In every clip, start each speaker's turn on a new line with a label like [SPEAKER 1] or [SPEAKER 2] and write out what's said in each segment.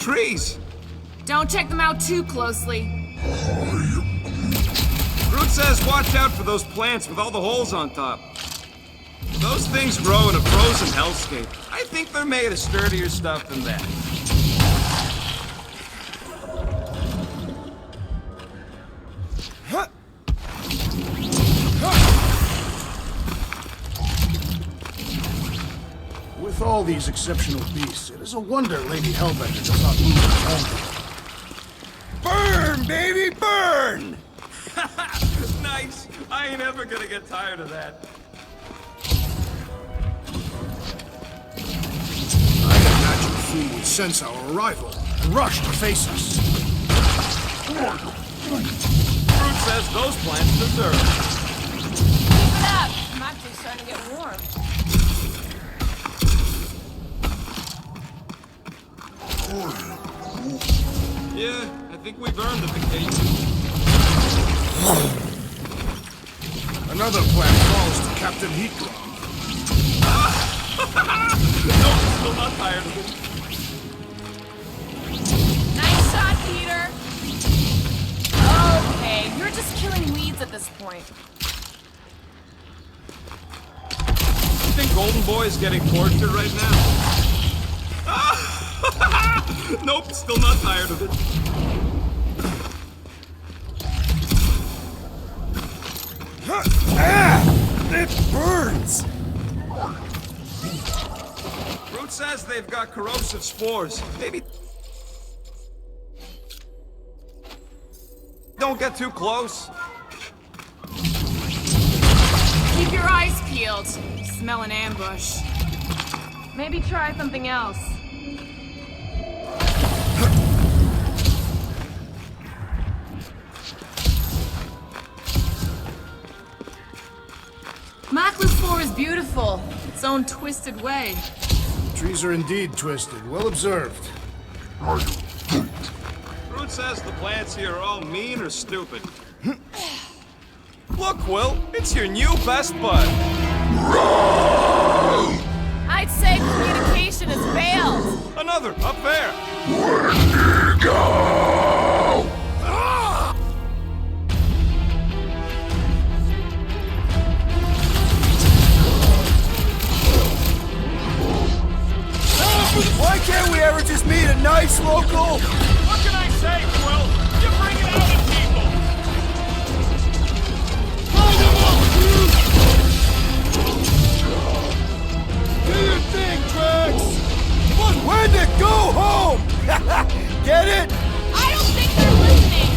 [SPEAKER 1] trees.
[SPEAKER 2] Don't check them out too closely.
[SPEAKER 1] Groot says watch out for those plants with all the holes on top. Those things grow in a frozen hellscape. I think they're made of sturdier stuff than that.
[SPEAKER 3] With all these exceptional beasts, it is a wonder Lady Hellbender does not move her own.
[SPEAKER 1] Burn, baby, burn! Nice. I ain't ever gonna get tired of that.
[SPEAKER 3] I imagine the fool would sense our arrival and rush to face us.
[SPEAKER 1] Groot says those plants deserve it.
[SPEAKER 2] Keep it up. I'm actually starting to get warm.
[SPEAKER 1] Yeah, I think we've earned the vacation.
[SPEAKER 3] Another plant falls to Captain Heatclaw.
[SPEAKER 1] Nope, still not tired of it.
[SPEAKER 2] Nice shot, Peter. Okay, you're just killing weeds at this point.
[SPEAKER 1] You think Golden Boy is getting tortured right now? Nope, still not tired of it.
[SPEAKER 3] It burns!
[SPEAKER 1] Groot says they've got corrosive spores. Maybe... Don't get too close.
[SPEAKER 2] Keep your eyes peeled. Smell an ambush. Maybe try something else. Maklu 4 is beautiful. Its own twisted way.
[SPEAKER 3] Trees are indeed twisted. Well observed.
[SPEAKER 1] Groot says the plants here are all mean or stupid. Look, Quill, it's your new best bud.
[SPEAKER 2] I'd say communication has failed.
[SPEAKER 1] Another, up there.
[SPEAKER 3] Why can't we ever just meet a nice local?
[SPEAKER 1] What can I say, Quill? You're bringing out the people.
[SPEAKER 3] Do your thing, Drax! When to go home! Get it?
[SPEAKER 2] I don't think they're listening.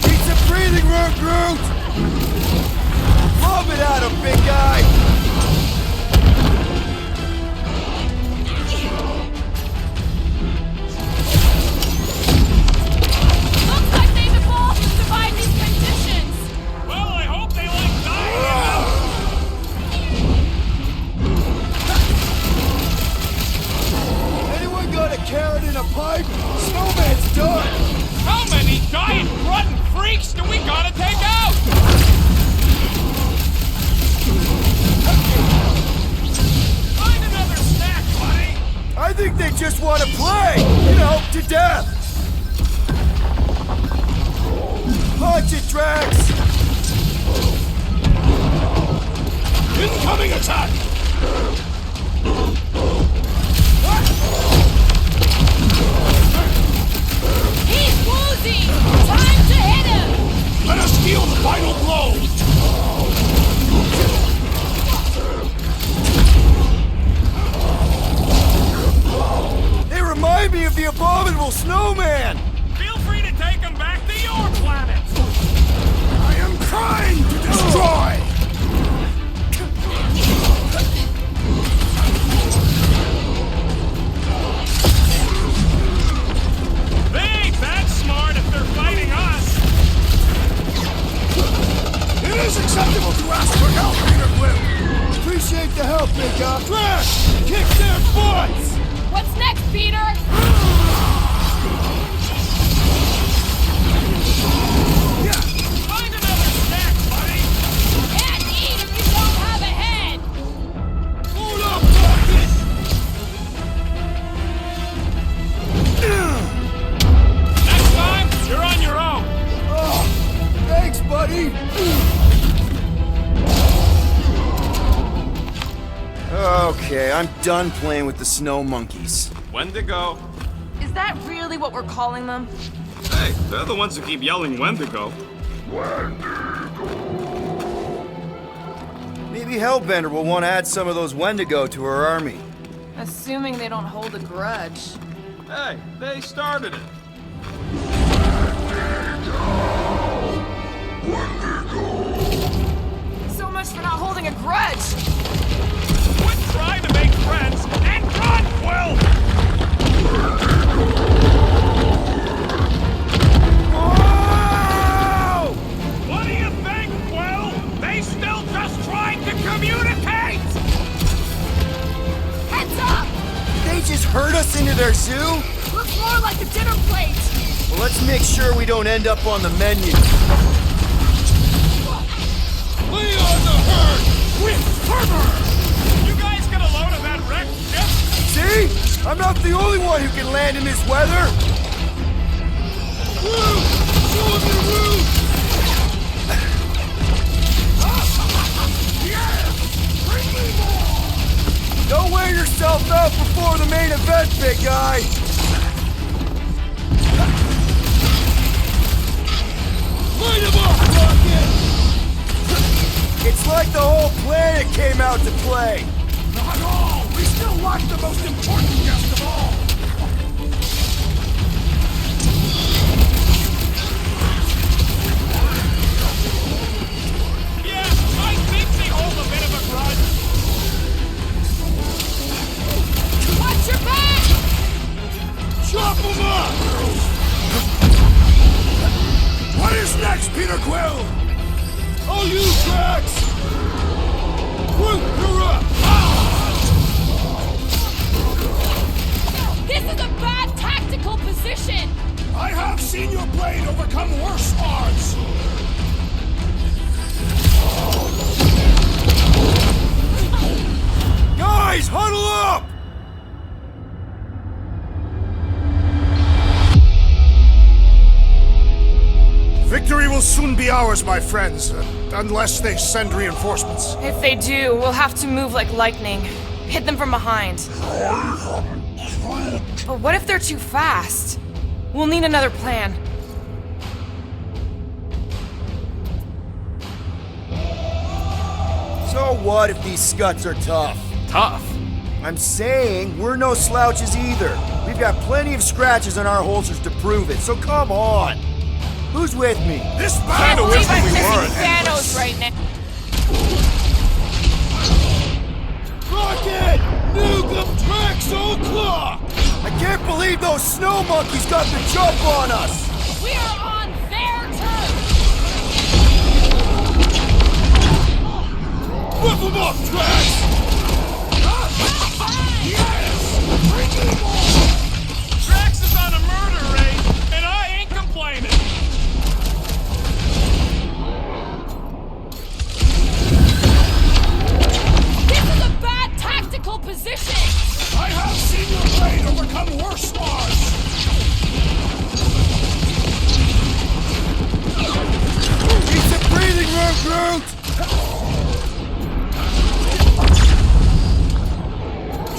[SPEAKER 3] Need some breathing room, Groot! Lob it at him, big guy!
[SPEAKER 2] Looks like they've evolved to survive these conditions.
[SPEAKER 1] Well, I hope they like dying.
[SPEAKER 3] Anyone got a carrot in a pipe? Snowman's done!
[SPEAKER 1] How many giant rotten freaks do we gotta take out? Find another snack, buddy.
[SPEAKER 3] I think they just want to play! You know, to death! Punch it, Drax! Incoming attack!
[SPEAKER 2] He's woozy. Time to hit him.
[SPEAKER 3] Let us deal the final blow! They remind me of the abominable snowman!
[SPEAKER 1] Feel free to take them back to your planet.
[SPEAKER 3] I am trying to destroy!
[SPEAKER 1] They ain't that smart if they're fighting us.
[SPEAKER 3] It is acceptable to ask for help, Peter Quill! Appreciate the help, big guy! Drax! Kick their butts!
[SPEAKER 2] What's next, Peter?
[SPEAKER 1] Find another snack, buddy.
[SPEAKER 2] Can't eat if you don't have a head.
[SPEAKER 4] Okay, I'm done playing with the snow monkeys.
[SPEAKER 1] Wendigo.
[SPEAKER 2] Is that really what we're calling them?
[SPEAKER 1] Hey, they're the ones who keep yelling Wendigo.
[SPEAKER 4] Maybe Hellbender will want to add some of those Wendigo to her army.
[SPEAKER 2] Assuming they don't hold a grudge.
[SPEAKER 1] Hey, they started it.
[SPEAKER 2] So much for not holding a grudge!
[SPEAKER 5] Quit trying to make friends and run, Quill!
[SPEAKER 3] Whoa!
[SPEAKER 5] What do you think, Quill? They still just trying to communicate!
[SPEAKER 2] Heads up!
[SPEAKER 4] They just herd us into their zoo?
[SPEAKER 2] Looks more like a dinner plate!
[SPEAKER 4] Well, let's make sure we don't end up on the menu.
[SPEAKER 3] Lay on the herd! With fervor!
[SPEAKER 5] You guys get a load of that wrecked ship?
[SPEAKER 4] See? I'm not the only one who can land in this weather.
[SPEAKER 3] Woo! Show 'em your woo! Yes! Bring me more!
[SPEAKER 4] Don't wear yourself out before the main event, big guy.
[SPEAKER 3] Light 'em up, Rocket!
[SPEAKER 4] It's like the whole planet came out to play.
[SPEAKER 3] Not all! We still lack the most important guest of all!
[SPEAKER 5] Yeah, I think they hold a bit of a grudge.
[SPEAKER 2] Watch your back!
[SPEAKER 3] Chop 'em up! What is next, Peter Quill? Oh, you Drax! Groot, you're up!
[SPEAKER 2] This is a bad tactical position!
[SPEAKER 3] I have seen your blade overcome worse odds!
[SPEAKER 4] Guys, huddle up!
[SPEAKER 3] Victory will soon be ours, my friends, unless they send reinforcements.
[SPEAKER 2] If they do, we'll have to move like lightning. Hit them from behind. But what if they're too fast? We'll need another plan.
[SPEAKER 4] So what if these scuts are tough?
[SPEAKER 5] Tough.
[SPEAKER 4] I'm saying we're no slouches either. We've got plenty of scratches on our holsters to prove it, so come on. Who's with me?
[SPEAKER 3] This
[SPEAKER 2] Can't
[SPEAKER 3] battle
[SPEAKER 2] believe
[SPEAKER 3] is
[SPEAKER 2] I'm
[SPEAKER 3] we
[SPEAKER 2] missing
[SPEAKER 3] weren't.
[SPEAKER 2] Thanos right now.
[SPEAKER 3] Rocket! Nuke 'em, Drax o'clock!
[SPEAKER 4] I can't believe those snow monkeys got the jump on us!
[SPEAKER 2] We are on their turf!
[SPEAKER 3] Whip 'em up, Drax! Yes! Bring me more!
[SPEAKER 5] Drax is on a murder race, and I ain't complaining.
[SPEAKER 2] This is a bad tactical position!
[SPEAKER 3] I have seen your blade overcome worse odds!
[SPEAKER 4] Need some breathing room, Groot!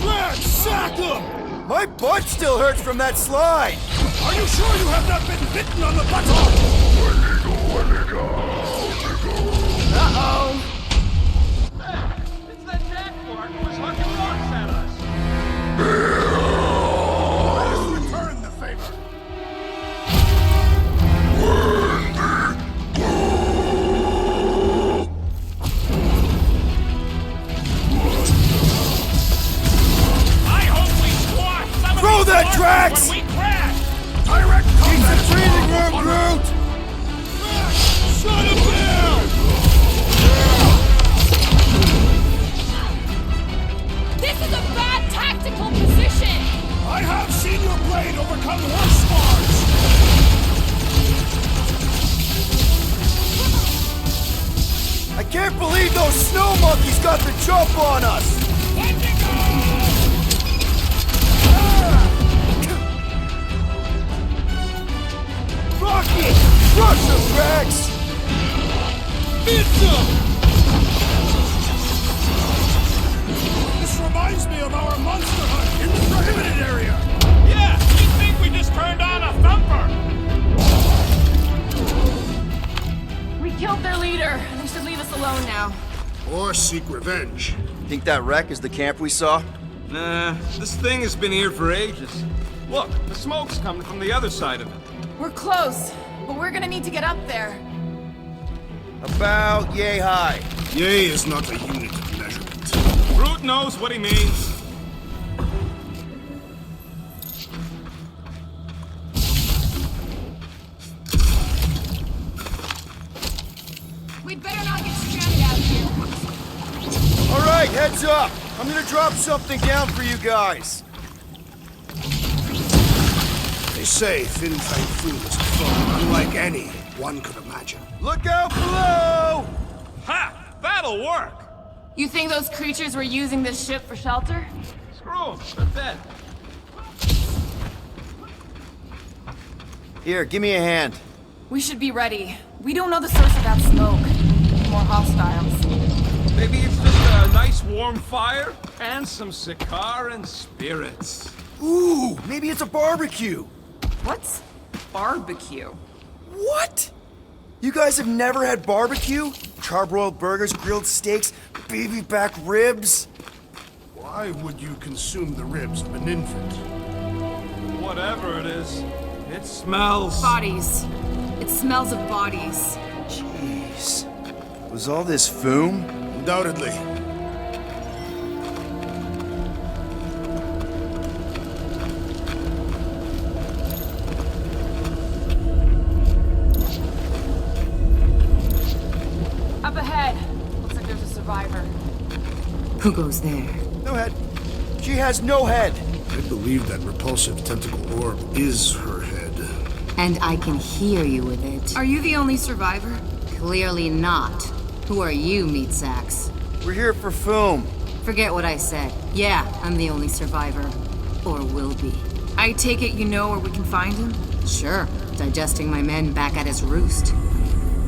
[SPEAKER 3] Drax, sack him!
[SPEAKER 4] My butt still hurts from that slide!
[SPEAKER 3] Are you sure you have not been bitten on the buttock?
[SPEAKER 4] Uh-oh!
[SPEAKER 5] Hey, it's that jackpot who was hucking rocks at us.
[SPEAKER 3] Let us return the favor.
[SPEAKER 5] I hope we squash some of
[SPEAKER 4] Throw
[SPEAKER 5] these
[SPEAKER 4] that,
[SPEAKER 5] monsters
[SPEAKER 4] Drax!
[SPEAKER 5] when we crash.
[SPEAKER 3] Direct
[SPEAKER 4] Need
[SPEAKER 3] combat!
[SPEAKER 4] some breathing room, Groot!
[SPEAKER 3] Shut him down!
[SPEAKER 2] This is a bad tactical position!
[SPEAKER 3] I have seen your blade overcome worse odds!
[SPEAKER 4] I can't believe those snow monkeys got the jump on us! Rocket! Crush him, Rex!
[SPEAKER 3] Beat them! This reminds a monster hunt in the prohibited area!
[SPEAKER 5] Yeah, we think we just turned on a thumper!
[SPEAKER 2] We killed their leader. They should leave us alone now.
[SPEAKER 3] Or seek revenge.
[SPEAKER 4] Think that wreck is the camp we saw?
[SPEAKER 1] Nah, this thing has been here for ages. Look, the smoke's coming from the other side of it.
[SPEAKER 2] We're close, but we're gonna need to get up there.
[SPEAKER 4] About yay high.
[SPEAKER 3] Yay is not a unit of measurement.
[SPEAKER 1] Groot knows what he means.
[SPEAKER 2] We'd better not get stranded out here.
[SPEAKER 4] All right, heads up. I'm gonna drop something down for you guys.
[SPEAKER 3] They say Fin Fang Foom is a foe unlike any one could imagine.
[SPEAKER 4] Look out below!
[SPEAKER 1] Ha! That'll work!
[SPEAKER 2] You think those creatures were using this ship for shelter?
[SPEAKER 1] Screw 'em, they're dead.
[SPEAKER 4] Here, give me a hand.
[SPEAKER 2] We should be ready. We don't know the source of that smoke. More hostiles.
[SPEAKER 1] Maybe it's just a nice warm fire and some Sikaran spirits.
[SPEAKER 4] Ooh, maybe it's a barbecue.
[SPEAKER 2] What's barbecue?
[SPEAKER 4] What? You guys have never had barbecue? Charbroiled burgers, grilled steaks, baby back ribs?
[SPEAKER 3] Why would you consume the ribs of an infant?
[SPEAKER 1] Whatever it is, it smells.
[SPEAKER 2] Bodies. It smells of bodies.
[SPEAKER 4] Jeez. Was all this Foom?
[SPEAKER 3] Undoubtedly.
[SPEAKER 2] Up ahead. Looks like there's a survivor.
[SPEAKER 6] Who goes there?
[SPEAKER 4] No head. She has no head.
[SPEAKER 3] I believe that repulsive tentacle orb is her head.
[SPEAKER 6] And I can hear you with it.
[SPEAKER 2] Are you the only survivor?
[SPEAKER 6] Clearly not. Who are you, meat sacks?
[SPEAKER 4] We're here for Foom.
[SPEAKER 6] Forget what I said. Yeah, I'm the only survivor. Or will be.
[SPEAKER 2] I take it you know where we can find him?
[SPEAKER 6] Sure, digesting my men back at his roost.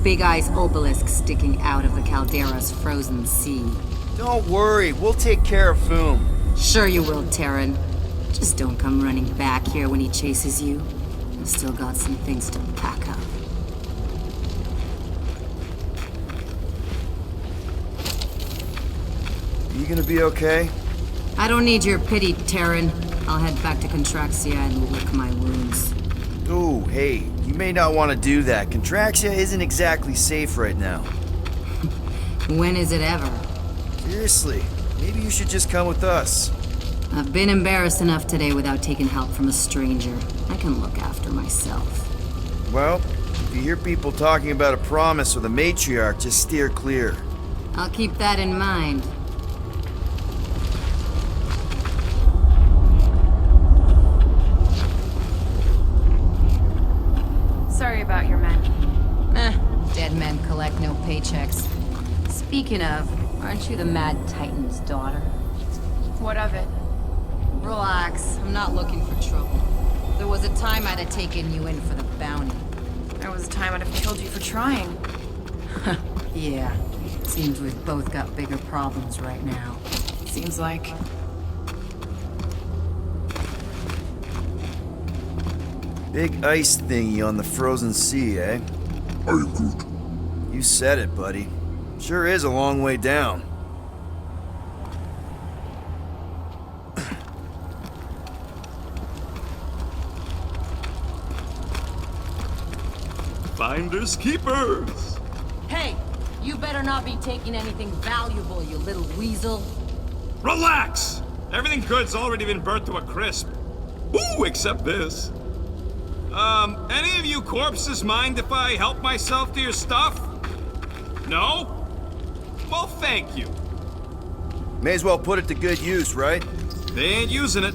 [SPEAKER 6] Big Eye's obelisk sticking out of the Caldera's frozen sea.
[SPEAKER 4] Don't worry, we'll take care of Foom.
[SPEAKER 6] Sure you will, Terran. Just don't come running back here when he chases you. I've still got some things to pack up.
[SPEAKER 4] You gonna be okay?
[SPEAKER 6] I don't need your pity, Terran. I'll head back to Contraxia and lick my wounds.
[SPEAKER 4] Ooh, hey, you may not want to do that. Contraxia isn't exactly safe right now.
[SPEAKER 6] When is it ever?
[SPEAKER 4] Seriously, maybe you should just come with us.
[SPEAKER 6] I've been embarrassed enough today without taking help from a stranger. I can look after myself.
[SPEAKER 4] Well, if you hear people talking about a promise with a matriarch, just steer clear.
[SPEAKER 6] I'll keep that in mind.
[SPEAKER 2] Sorry about your men.
[SPEAKER 6] Dead men collect no paychecks. Speaking of, aren't you the Mad Titan's daughter?
[SPEAKER 2] What of it?
[SPEAKER 6] Relax, I'm not looking for trouble. There was a time I'd have taken you in for the bounty.
[SPEAKER 2] There was a time I'd have killed you for trying.
[SPEAKER 6] Yeah, seems we've both got bigger problems right now.
[SPEAKER 2] Seems like.
[SPEAKER 4] Big ice thingy on the frozen sea, eh?
[SPEAKER 3] Are you Groot?
[SPEAKER 4] You said it, buddy. Sure is a long way down.
[SPEAKER 1] Finders keepers.
[SPEAKER 6] Hey, you better not be taking anything valuable, you little weasel.
[SPEAKER 1] Relax! Everything good's already been burnt to a crisp. Ooh, except this. Any of you corpses mind if I help myself to your stuff? No? Well, thank you.
[SPEAKER 4] May as well put it to good use, right?
[SPEAKER 1] They ain't using it.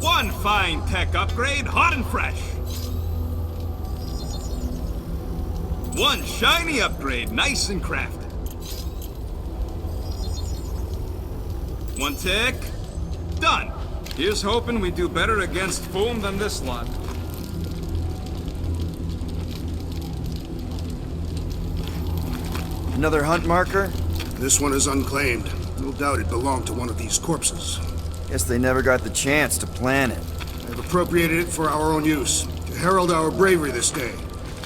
[SPEAKER 1] One fine tech upgrade, hot and fresh. One shiny upgrade, nice and crafted. One tick, done. Here's hoping we do better against Foom than this lot.
[SPEAKER 4] Another hunt marker?
[SPEAKER 3] This one is unclaimed. No doubt it belonged to one of these corpses.
[SPEAKER 4] Guess they never got the chance to plan it.
[SPEAKER 3] I've appropriated it for our own use, to herald our bravery this day.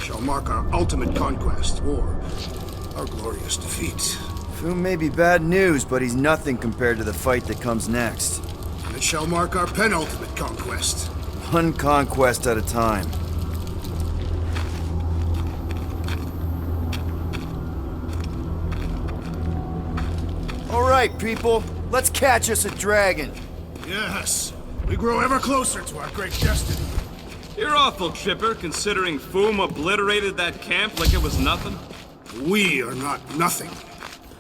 [SPEAKER 3] Shall mark our ultimate conquest, or our glorious defeat.
[SPEAKER 4] Foom may be bad news, but he's nothing compared to the fight that comes next.
[SPEAKER 3] And it shall mark our penultimate conquest.
[SPEAKER 4] One conquest at a time. All right, people, let's catch us a dragon.
[SPEAKER 3] Yes, we grow ever closer to our great destiny.
[SPEAKER 1] You're awful chipper, considering Foom obliterated that camp like it was nothing.
[SPEAKER 3] We are not nothing.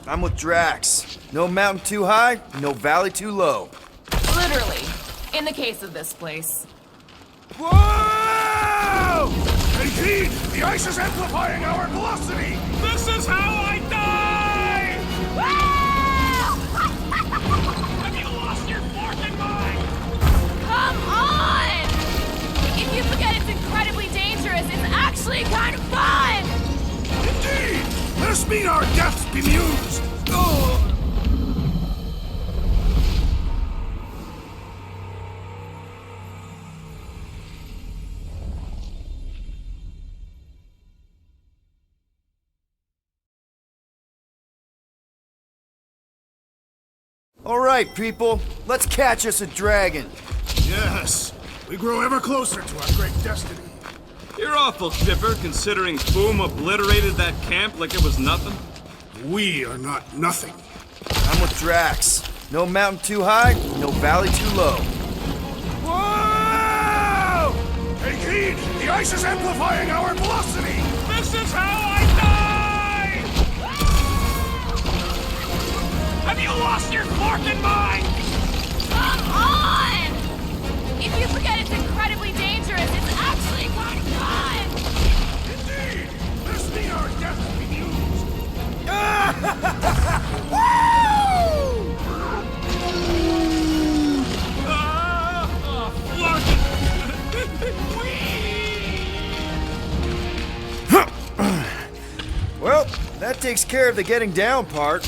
[SPEAKER 4] I'm with Drax. No mountain too high, no valley too low.
[SPEAKER 2] Literally. In the case of this place.
[SPEAKER 3] Whoa! Take heed! The ice is amplifying our velocity!
[SPEAKER 5] This is how I die! Have you lost your fork in mind?
[SPEAKER 2] Come on! If you forget it's incredibly dangerous, it's actually kind of fun!
[SPEAKER 3] Indeed! Let us meet our deaths bemused! Oh!
[SPEAKER 4] All right, people, let's catch us a dragon.
[SPEAKER 3] Yes, we grow ever closer to our great destiny.
[SPEAKER 1] You're awful chipper, considering Foom obliterated that camp like it was nothing.
[SPEAKER 3] We are not nothing.
[SPEAKER 4] I'm with Drax. No mountain too high, no valley too low.
[SPEAKER 3] Whoa! Take heed! The ice is amplifying our velocity!
[SPEAKER 5] This is how I die! Have you lost your fork in mind?
[SPEAKER 2] Come on! If you forget it's incredibly dangerous, it's actually kind of fun!
[SPEAKER 3] Indeed! Let us meet our deaths bemused!
[SPEAKER 4] Well, that takes care of the getting down part.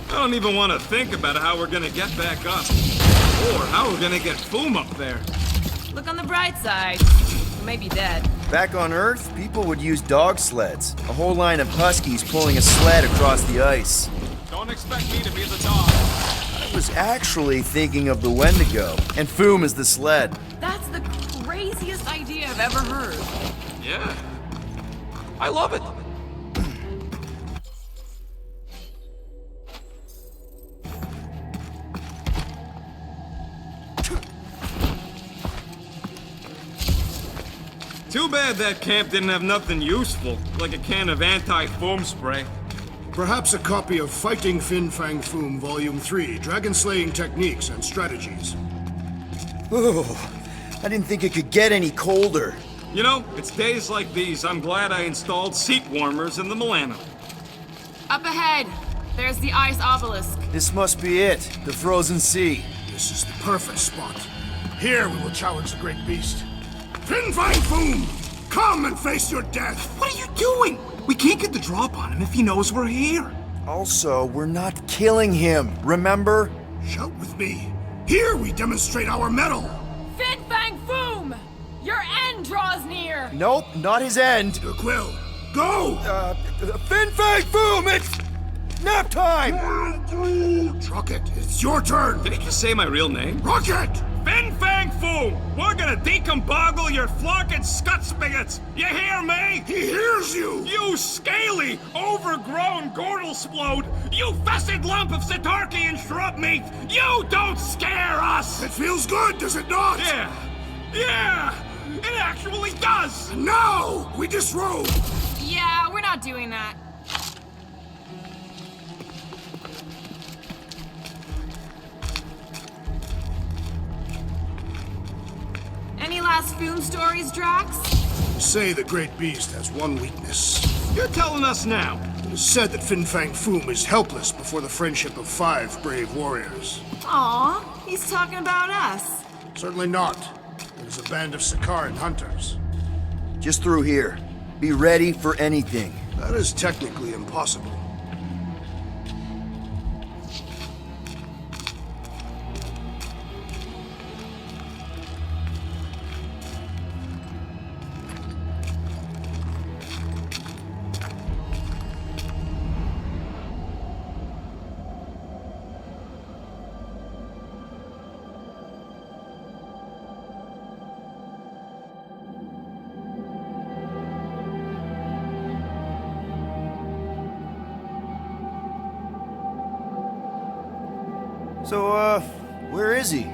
[SPEAKER 1] I don't even want to think about how we're gonna get back up. Or how we're gonna get Foom up there.
[SPEAKER 2] Look on the bright side. We may be dead.
[SPEAKER 4] Back on Earth, people would use dog sleds. A whole line of huskies pulling a sled across the ice.
[SPEAKER 1] Don't expect me to be the dog.
[SPEAKER 4] I was actually thinking of the Wendigo, and Foom is the sled.
[SPEAKER 2] That's the craziest idea I've ever heard.
[SPEAKER 1] Yeah. I love it. Too bad that camp didn't have nothing useful, like a can of anti-foam spray.
[SPEAKER 3] Perhaps a copy of Fighting Fin Fang Foom Volume 3, Dragon Slaying Techniques and Strategies.
[SPEAKER 4] Oh, I didn't think it could get any colder.
[SPEAKER 1] You know, it's days like these I'm glad I installed seat warmers in the Milano.
[SPEAKER 2] Up ahead, there's the ice obelisk.
[SPEAKER 4] This must be it, the frozen sea.
[SPEAKER 3] This is the perfect spot. Here we will challenge the great beast. Fin Fang Foom! Come and face your death!
[SPEAKER 5] What are you doing? We can't get the drop on him if he knows we're here.
[SPEAKER 4] Also, we're not killing him, remember?
[SPEAKER 3] Shout with me. Here we demonstrate our mettle!
[SPEAKER 2] Fin Fang Foom! Your end draws near!
[SPEAKER 4] Nope, not his end.
[SPEAKER 3] Quill, go!
[SPEAKER 4] Fin Fang Foom, it's nap time!
[SPEAKER 3] Rocket, it's your turn!
[SPEAKER 1] Did he just say my real name?
[SPEAKER 3] Rocket!
[SPEAKER 5] Fin Fang Foom! We're gonna decomboggle your flocking scut spigots! You hear me?
[SPEAKER 3] He hears you!
[SPEAKER 5] You scaly, overgrown Gordlesplode! You fessed lump of Satarkian shrub meat! You don't scare us!
[SPEAKER 3] It feels good, does it not?
[SPEAKER 5] Yeah! It actually does!
[SPEAKER 3] Now, we disrobe!
[SPEAKER 2] Yeah, we're not doing that. Any last Foom stories, Drax?
[SPEAKER 3] Say the great beast has one weakness.
[SPEAKER 1] You're telling us now.
[SPEAKER 3] It is said that Fin Fang Foom is helpless before the friendship of 5 brave warriors.
[SPEAKER 2] Aw, he's talking about us.
[SPEAKER 3] Certainly not. It is a band of Sakaran hunters.
[SPEAKER 4] Just through here. Be ready for anything.
[SPEAKER 3] That is technically impossible.
[SPEAKER 4] So, where is he?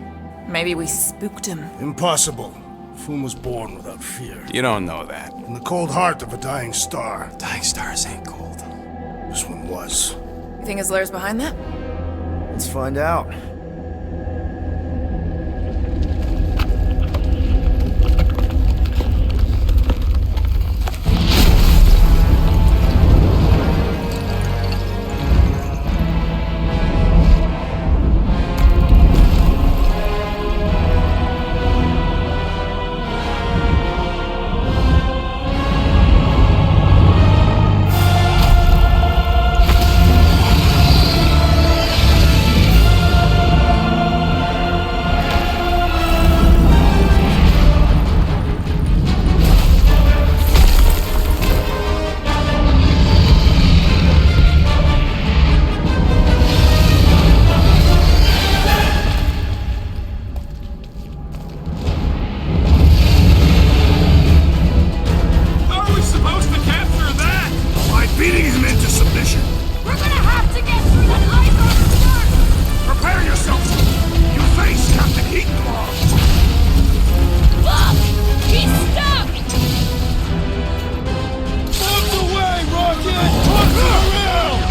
[SPEAKER 2] Maybe we spooked him.
[SPEAKER 3] Impossible. Foom was born without fear.
[SPEAKER 1] You don't know that.
[SPEAKER 3] In the cold heart of a dying star.
[SPEAKER 1] Dying stars ain't cold.
[SPEAKER 3] This one was.
[SPEAKER 2] You think his lair's behind that?
[SPEAKER 4] Let's find out.
[SPEAKER 1] How are we supposed to capture that?
[SPEAKER 3] By beating him into submission.
[SPEAKER 2] We're gonna have to get through that ice armor first!
[SPEAKER 3] Prepare yourself! You face Captain Heatmore!
[SPEAKER 2] Look! He's stuck!
[SPEAKER 3] Out the way, Rocket! Toss it around!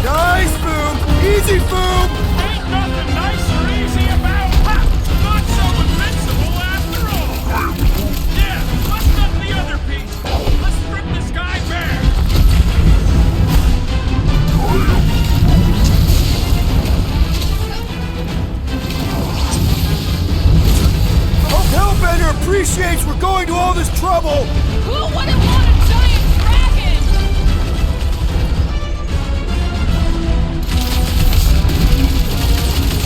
[SPEAKER 4] Nice, Boom! Easy, Boom!
[SPEAKER 5] Ain't nothing nice or easy about not so invincible after all. Yeah, bust up the other piece. Let's strip this guy bare.
[SPEAKER 4] Hope Hellbender appreciates we're going to all this trouble!
[SPEAKER 2] Who wouldn't want a giant dragon?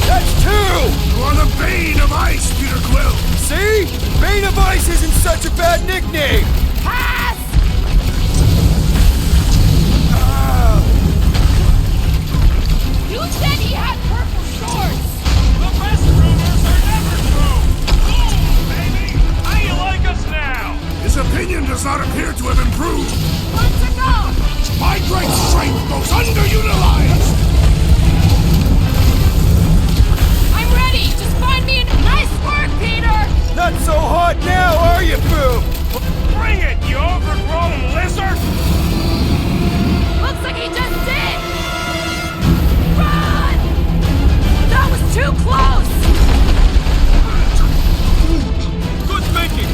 [SPEAKER 4] That's two!
[SPEAKER 3] You are the bane of ice, Peter Quill!
[SPEAKER 4] See? Bane of Ice isn't such a bad nickname!
[SPEAKER 2] Pass! You said he had purple shorts!
[SPEAKER 5] The best rumors are never true. Boom, baby. How you like us now?
[SPEAKER 3] His opinion does not appear to have improved.
[SPEAKER 2] Let's go!
[SPEAKER 3] My great strength goes underutilized!
[SPEAKER 2] I'm ready! Just find me an nice work, Peter!
[SPEAKER 4] Not so hot now, are you, Boom?
[SPEAKER 5] Bring it, you overgrown lizard.
[SPEAKER 2] Looks like he just did! Run! That was too close!
[SPEAKER 1] Good thinking.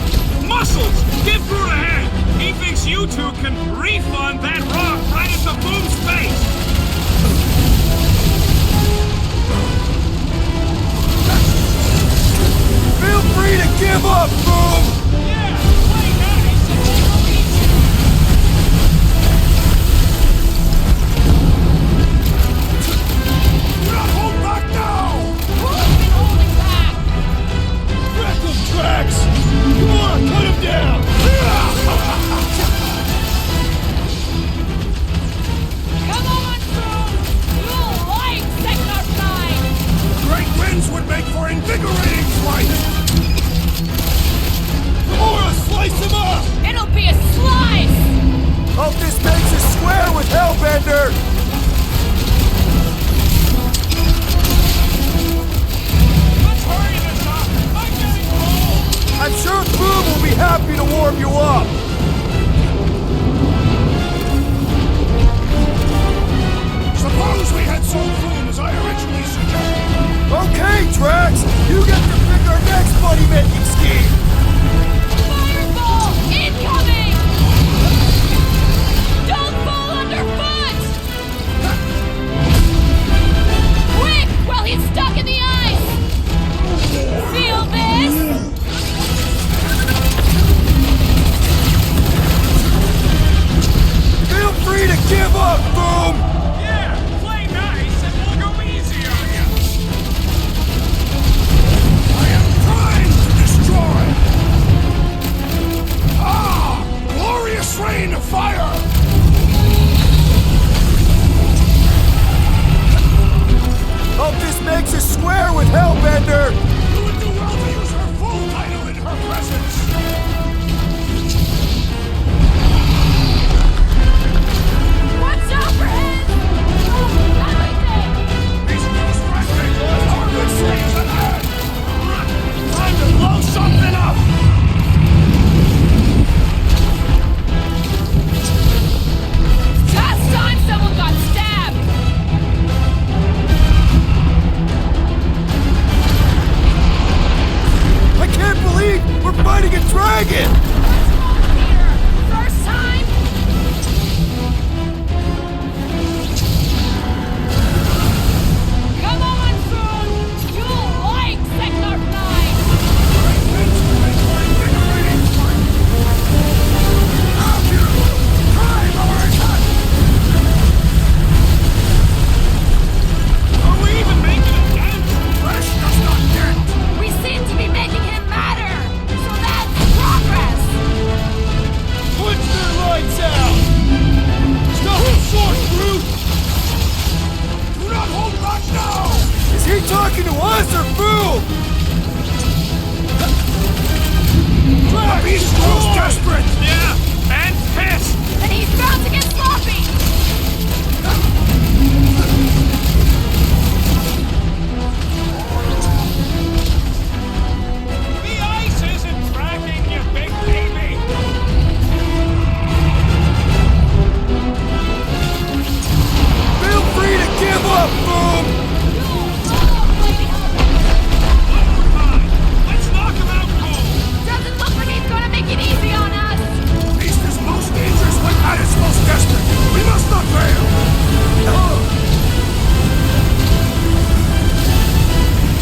[SPEAKER 1] Muscles, give Groot a hand. He thinks you two can refund that rock right into Boom's face.
[SPEAKER 4] Feel free to give up, Boom!
[SPEAKER 5] Yeah, play nice and we'll eat you.
[SPEAKER 3] Do not hold back now!
[SPEAKER 2] Who's been holding back?
[SPEAKER 3] Wreck those tracks! Come on, cut him down!
[SPEAKER 2] Come on, Boom! You'll like Sector 9!
[SPEAKER 3] Great winds would make for invigorating flight! Gamora, slice him up!
[SPEAKER 2] It'll be a slice!
[SPEAKER 4] Hope this makes us square with Hellbender!
[SPEAKER 5] Let's hurry this up. I'm getting cold.
[SPEAKER 4] I'm sure Boom will be happy to warm you up!
[SPEAKER 3] Suppose we had sold Foom as I originally suggested.
[SPEAKER 4] Okay, Drax! You get to pick our next money-making scheme!
[SPEAKER 2] Fireball! Incoming! Don't fall underfoot! Quick! While he's stuck in the ice! Feel this?
[SPEAKER 4] Feel free to give up, Boom!
[SPEAKER 5] Yeah, play nice and we'll go easy on you.
[SPEAKER 3] I am trying to
[SPEAKER 4] friggin' dragon!
[SPEAKER 2] First time? Come on, Foon! You'll like Sector 9!
[SPEAKER 5] Are we even making a dent? Flesh does not dent.
[SPEAKER 2] We seem to be making him matter! So that's progress!
[SPEAKER 5] Put their lights out! Stop the source, brute! Do not hold back now!
[SPEAKER 4] Is he talking to us or Fool?
[SPEAKER 5] He's most desperate!
[SPEAKER 1] Yeah, and pissed!
[SPEAKER 2] And he's bound to get sloppy!
[SPEAKER 5] The ice isn't tracking, you big baby!
[SPEAKER 4] Feel free to give up, Boom!
[SPEAKER 5] Let's knock him out cold!
[SPEAKER 2] Doesn't look like he's gonna make it easy on us!
[SPEAKER 3] Beast is most dangerous when at its most desperate. We must not fail.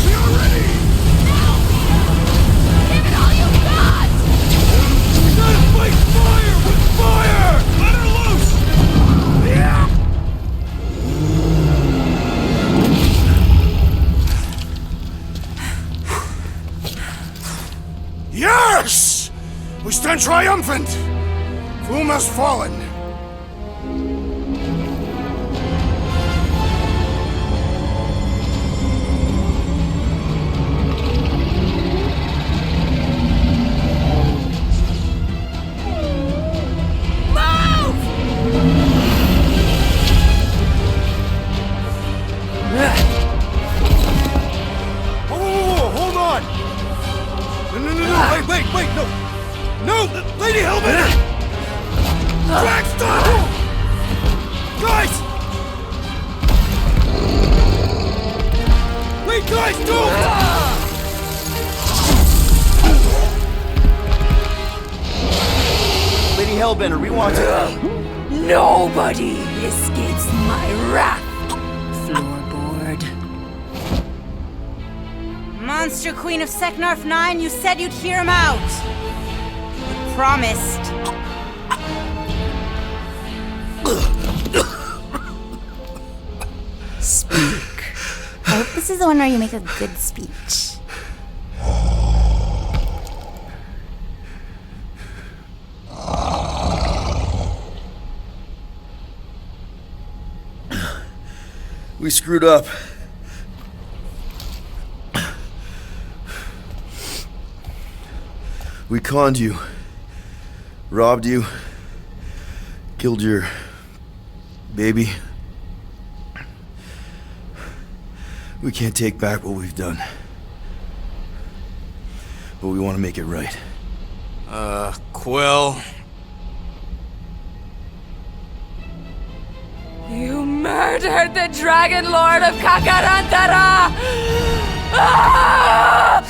[SPEAKER 3] We are ready.
[SPEAKER 2] Give it all you've got!
[SPEAKER 4] We gotta fight fire with fire!
[SPEAKER 5] Let her loose!
[SPEAKER 3] Yes! We stand triumphant. Foom has fallen.
[SPEAKER 4] Whoa, hold on! No, wait, no! No, Lady Helmet! Drax, stop! Guys! Wait, guys, don't! Lady Hellbender, we want to...
[SPEAKER 7] Nobody escapes my wrath, floorboard. Monster Queen of Seknarf 9, you said you'd hear him out. You promised. Speak. I hope this is the one where you make a good speech.
[SPEAKER 4] We screwed up. We conned you. Robbed you. Killed your... baby. We can't take back what we've done. But we want to make it right.
[SPEAKER 1] Quill.
[SPEAKER 7] You murdered the Dragon Lord of Kakarantara! Ah!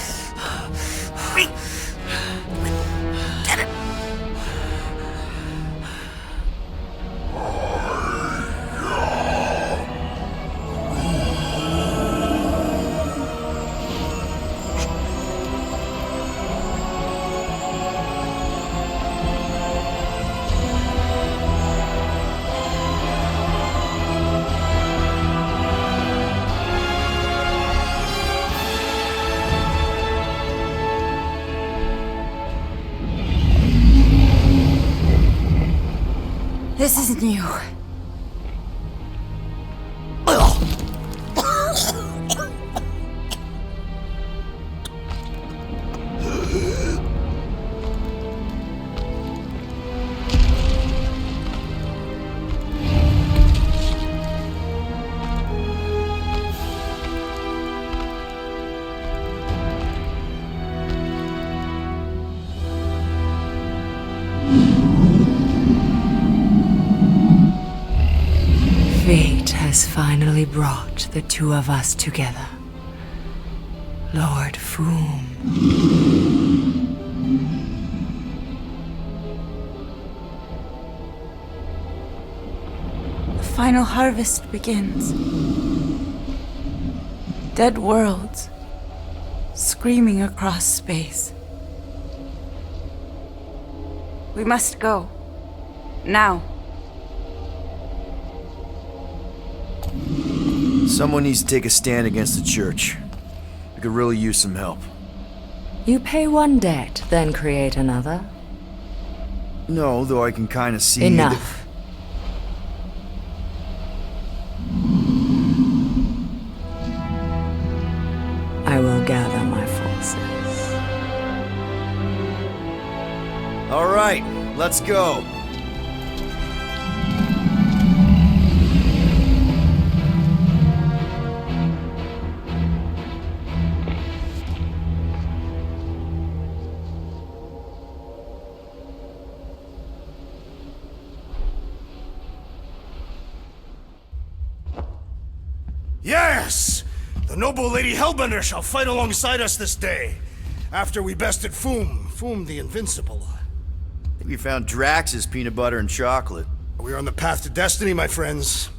[SPEAKER 7] This is new. Fate has finally brought the two of us together. Lord Foom. final harvest begins. Dead worlds screaming across space. We must go. Now.
[SPEAKER 4] Someone needs to take a stand against the church. We could really use some help.
[SPEAKER 8] You pay one debt, then create another.
[SPEAKER 4] No, though I can kind of see...
[SPEAKER 8] Enough. I will gather my forces.
[SPEAKER 4] All right, let's go.
[SPEAKER 3] Yes! The noble Lady Hellbender shall fight alongside us this day. After we bested Foom the Invincible.
[SPEAKER 4] I think we found Drax's peanut butter and chocolate.
[SPEAKER 3] We are on the path to destiny, my friends.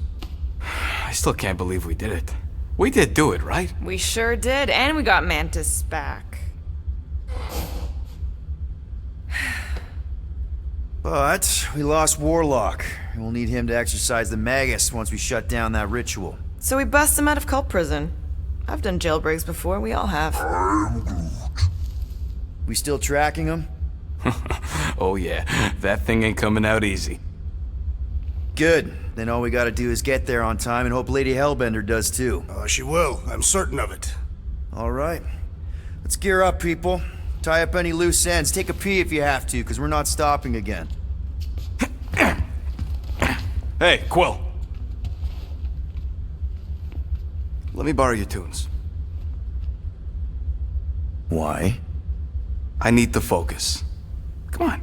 [SPEAKER 1] I still can't believe we did it. We did do it, right?
[SPEAKER 2] We sure did, and we got Mantis back.
[SPEAKER 4] But we lost Warlock, and we'll need him to exercise the Magus once we shut down that ritual.
[SPEAKER 2] So we bust him out of cult prison. I've done jailbreaks before, we all have.
[SPEAKER 4] We still tracking him?
[SPEAKER 1] Oh yeah, that thing ain't coming out easy.
[SPEAKER 4] Good. Then all we gotta do is get there on time and hope Lady Hellbender does too.
[SPEAKER 3] She will. I'm certain of it.
[SPEAKER 4] All right. Let's gear up, people. Tie up any loose ends. Take a pee if you have to, because we're not stopping again.
[SPEAKER 1] Hey, Quill. Let me borrow your tunes.
[SPEAKER 4] Why?
[SPEAKER 1] I need to focus. Come on.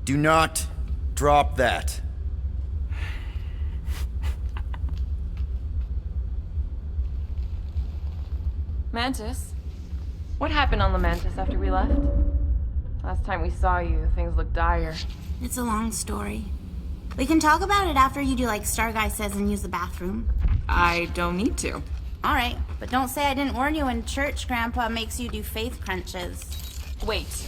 [SPEAKER 4] Do not drop that.
[SPEAKER 2] Mantis? What happened on the Mantis after we left? Last time we saw you, things looked dire.
[SPEAKER 9] It's a long story. We can talk about it after you do like Starguy says and use the bathroom.
[SPEAKER 2] I don't need to.
[SPEAKER 9] Alright, but don't say I didn't warn you when church grandpa makes you do faith crunches.
[SPEAKER 2] Wait,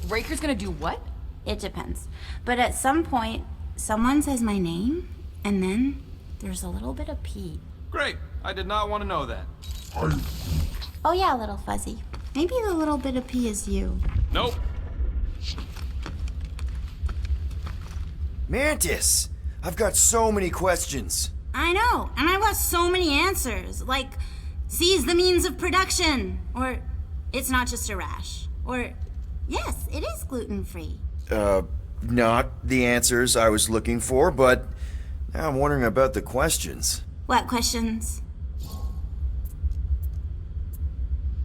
[SPEAKER 2] Raker's gonna do what?
[SPEAKER 9] It depends. But at some point, someone says my name, and then there's a little bit of pee.
[SPEAKER 1] Great. I did not want to know that.
[SPEAKER 9] Oh yeah, little fuzzy. Maybe the little bit of pee is you.
[SPEAKER 1] Nope.
[SPEAKER 4] Mantis! I've got so many questions.
[SPEAKER 9] I know, and I've got so many answers. Like, seize the means of production. Or, it's not just a rash. Or, yes, it is gluten-free.
[SPEAKER 4] Not the answers I was looking for, but now I'm wondering about the questions.
[SPEAKER 9] What questions?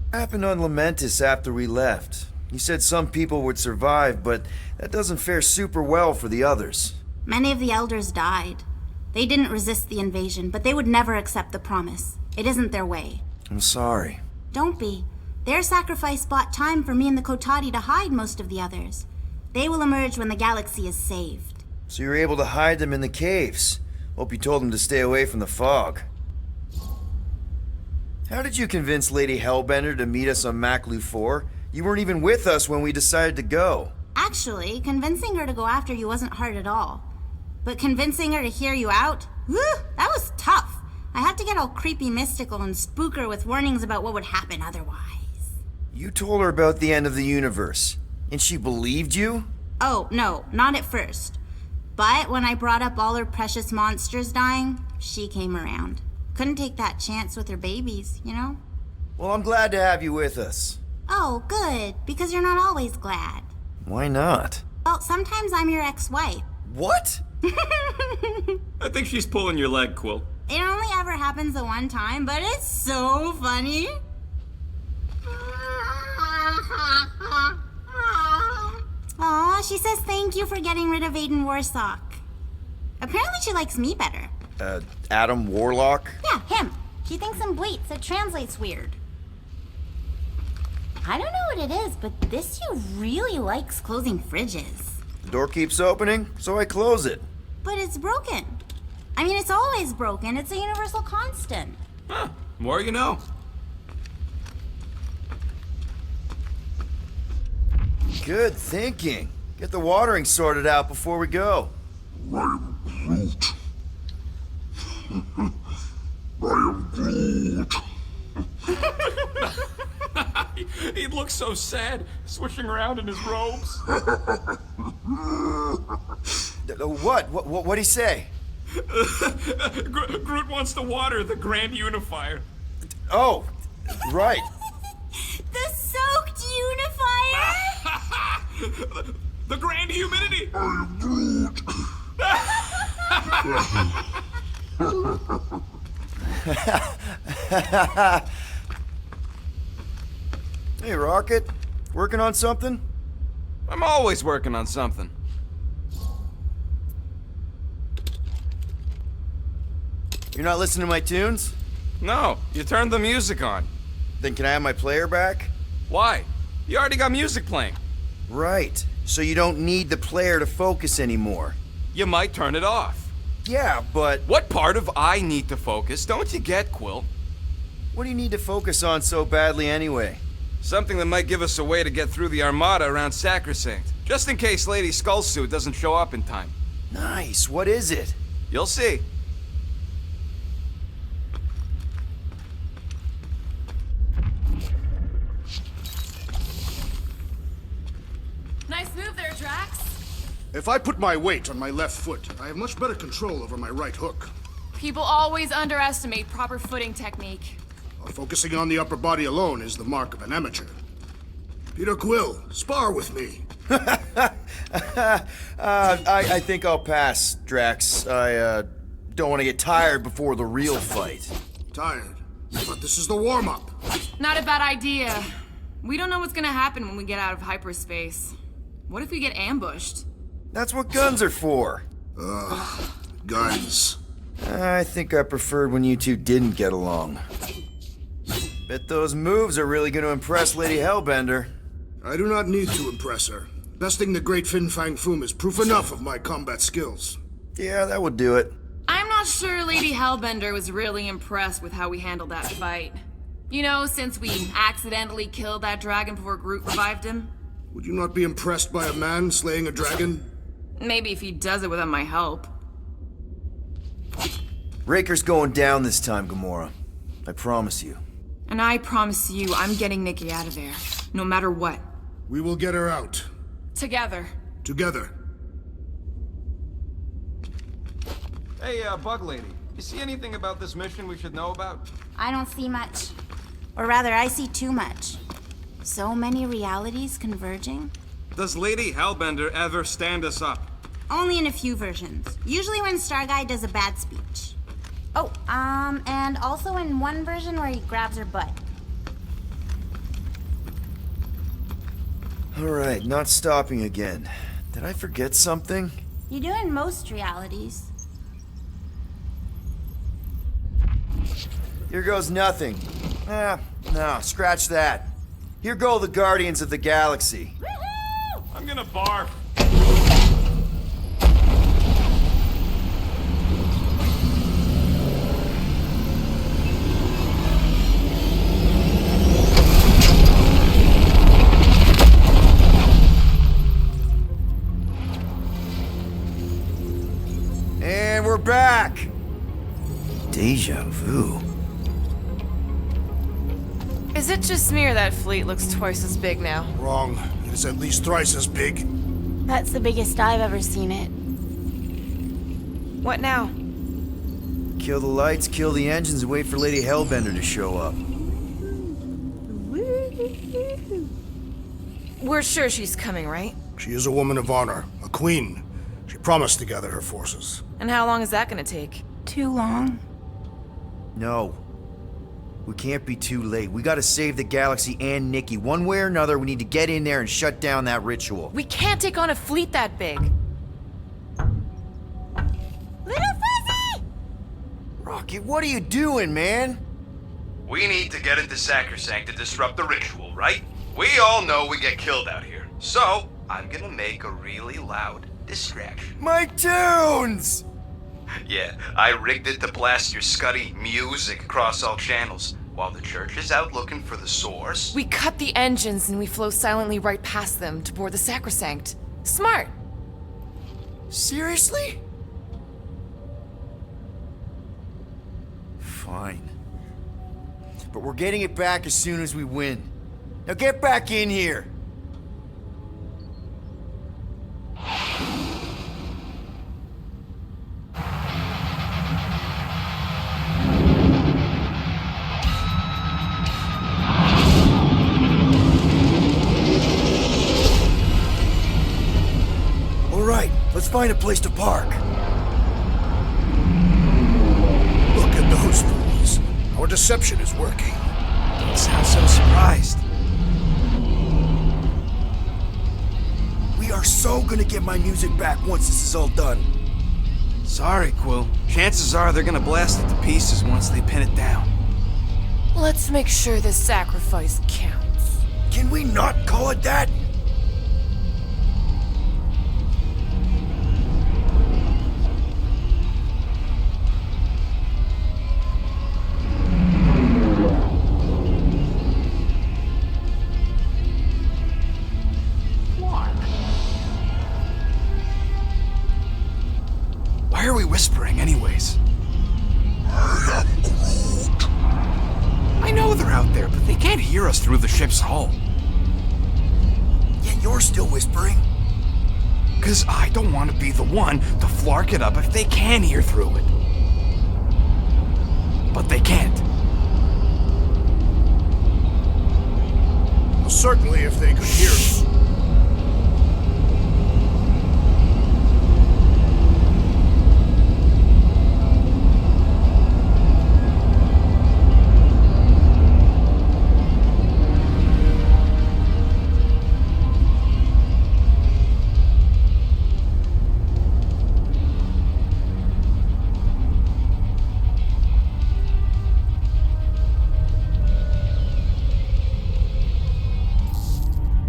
[SPEAKER 4] What happened on Lamentis after we left? You said some people would survive, but that doesn't fare super well for the others.
[SPEAKER 9] Many of the elders died. They didn't resist the invasion, but they would never accept the promise. It isn't their way.
[SPEAKER 4] I'm sorry.
[SPEAKER 9] Don't be. Their sacrifice bought time for me and the Kotati to hide most of the others. They will emerge when the galaxy is saved.
[SPEAKER 4] So you were able to hide them in the caves. Hope you told them to stay away from the fog. How did you convince Lady Hellbender to meet us on Maklu 4? You weren't even with us when we decided to go.
[SPEAKER 9] Actually, convincing her to go after you wasn't hard at all. But convincing her to hear you out? Whew, that was tough. I had to get all creepy mystical and spook her with warnings about what would happen otherwise.
[SPEAKER 4] You told her about the end of the universe, and she believed you?
[SPEAKER 9] Oh, no, not at first. But when I brought up all her precious monsters dying, she came around. Couldn't take that chance with her babies, you know?
[SPEAKER 4] Well, I'm glad to have you with us.
[SPEAKER 9] Oh, good, because you're not always glad.
[SPEAKER 4] Why not?
[SPEAKER 9] Well, sometimes I'm your ex-wife.
[SPEAKER 4] What?
[SPEAKER 1] I think she's pulling your leg, Quill.
[SPEAKER 9] It only ever happens the one time, but it's so funny. Aw, she says thank you for getting rid of Aiden Warsock. Apparently she likes me better.
[SPEAKER 4] Adam Warlock?
[SPEAKER 9] Yeah, him. She thinks I'm bleats. It translates weird. I don't know what it is, but this you really likes closing fridges.
[SPEAKER 4] The door keeps opening, so I close it.
[SPEAKER 9] But it's broken. I mean, it's always broken. It's a universal constant.
[SPEAKER 1] Huh, more you know.
[SPEAKER 4] Good thinking. Get the watering sorted out before we go.
[SPEAKER 5] He looks so sad, swishing around in his robes.
[SPEAKER 4] What'd he say?
[SPEAKER 5] Groot wants to water the Grand Unifier.
[SPEAKER 4] Oh, right.
[SPEAKER 9] The soaked unifier?
[SPEAKER 5] The Grand Humidity!
[SPEAKER 4] Hey, Rocket. Working on something?
[SPEAKER 1] I'm always working on something.
[SPEAKER 4] You're not listening to my tunes?
[SPEAKER 1] No, you turned the music on.
[SPEAKER 4] Then can I have my player back?
[SPEAKER 1] Why? You already got music playing.
[SPEAKER 4] Right. So you don't need the player to focus anymore.
[SPEAKER 1] You might turn it off.
[SPEAKER 4] Yeah, but
[SPEAKER 1] What part of I need to focus don't you get, Quill?
[SPEAKER 4] what do you need to focus on so badly anyway?
[SPEAKER 1] Something that might give us a way to get through the Armada around Sacrosanct. Just in case Lady Skullsuit doesn't show up in time.
[SPEAKER 4] Nice. What is it?
[SPEAKER 1] You'll see.
[SPEAKER 2] Nice move there, Drax.
[SPEAKER 3] If I put my weight on my left foot, I have much better control over my right hook.
[SPEAKER 2] People always underestimate proper footing technique.
[SPEAKER 3] While focusing on the upper body alone is the mark of an amateur. Peter Quill, spar with me.
[SPEAKER 4] I think I'll pass, Drax. I don't want to get tired before the real fight.
[SPEAKER 3] Tired. But this is the warm-up.
[SPEAKER 2] Not a bad idea. We don't know what's gonna happen when we get out of hyperspace. What if we get ambushed?
[SPEAKER 4] That's what guns are for.
[SPEAKER 3] Guns.
[SPEAKER 4] I think I preferred when you two didn't get along. Bet those moves are really going to impress Lady Hellbender.
[SPEAKER 3] I do not need to impress her. Besting the great Fin Fang Foom is proof enough of my combat skills.
[SPEAKER 4] Yeah, that would do it.
[SPEAKER 2] I'm not sure Lady Hellbender was really impressed with how we handled that fight. You know, since we accidentally killed that dragon before Groot revived him.
[SPEAKER 3] Would you not be impressed by a man slaying a dragon?
[SPEAKER 2] Maybe if he does it without my help.
[SPEAKER 4] Raker's going down this time, Gamora. I promise you.
[SPEAKER 2] And I promise you, I'm getting Nikki out of there. No matter what.
[SPEAKER 3] We will get her out.
[SPEAKER 2] Together.
[SPEAKER 3] Together.
[SPEAKER 1] Hey, Bug Lady, you see anything about this mission we should know about?
[SPEAKER 9] I don't see much. Or rather, I see too much. So many realities converging.
[SPEAKER 1] Does Lady Hellbender ever stand us up?
[SPEAKER 9] Only in a few versions. Usually when Star Guy does a bad speech. Oh, and also in one version where he grabs her butt.
[SPEAKER 4] Alright, not stopping again. Did I forget something?
[SPEAKER 9] You do in most realities.
[SPEAKER 4] Here goes nothing. No, scratch that. Here go the Guardians of the Galaxy.
[SPEAKER 9] Woohoo!
[SPEAKER 5] I'm gonna barf.
[SPEAKER 4] And we're back. Deja vu.
[SPEAKER 2] Is it just me or that fleet looks twice as big now?
[SPEAKER 3] Wrong. It is at least thrice as big.
[SPEAKER 9] That's the biggest I've ever seen it.
[SPEAKER 2] What now?
[SPEAKER 4] Kill the lights, kill the engines, and wait for Lady Hellbender to show up.
[SPEAKER 2] We're sure she's coming, right?
[SPEAKER 3] She is a woman of honor, a queen. She promised to gather her forces.
[SPEAKER 2] And how long is that gonna take?
[SPEAKER 9] Too long.
[SPEAKER 4] No. We can't be too late. We gotta save the galaxy and Nikki. One way or another, we need to get in there and shut down that ritual.
[SPEAKER 2] We can't take on a fleet that big.
[SPEAKER 9] Little Fuzzy!
[SPEAKER 4] Rocket, what are you doing, man?
[SPEAKER 1] We need to get into Sacrosanct to disrupt the ritual, right?
[SPEAKER 10] We all know we get killed out here, so I'm gonna make a really loud distraction.
[SPEAKER 4] My tunes!
[SPEAKER 10] Yeah, I rigged it to blast your scuddy music across all channels, while the church is out looking for the source.
[SPEAKER 11] We cut the engines and we flow silently right past them to board the sacrosanct. Smart.
[SPEAKER 4] Seriously? Fine. But we're getting it back as soon as we win. Now get back in here! All right, let's find a place to park.
[SPEAKER 3] Look at those fools. Our deception is working.
[SPEAKER 10] Don't sound so surprised.
[SPEAKER 4] We are so gonna get my music back once this is all done.
[SPEAKER 10] Sorry, Quill. Chances are they're gonna blast it to pieces once they pin it down.
[SPEAKER 11] Let's make sure this sacrifice counts.
[SPEAKER 4] Can we not call it that?
[SPEAKER 10] Why are we whispering anyways? I know they're out there, but they can't hear us through the ship's hull.
[SPEAKER 4] Yet you're still whispering.
[SPEAKER 10] 'Cause I don't want to be the one to flark it up if they can hear through it. But they can't.
[SPEAKER 3] Well, certainly if they could hear us.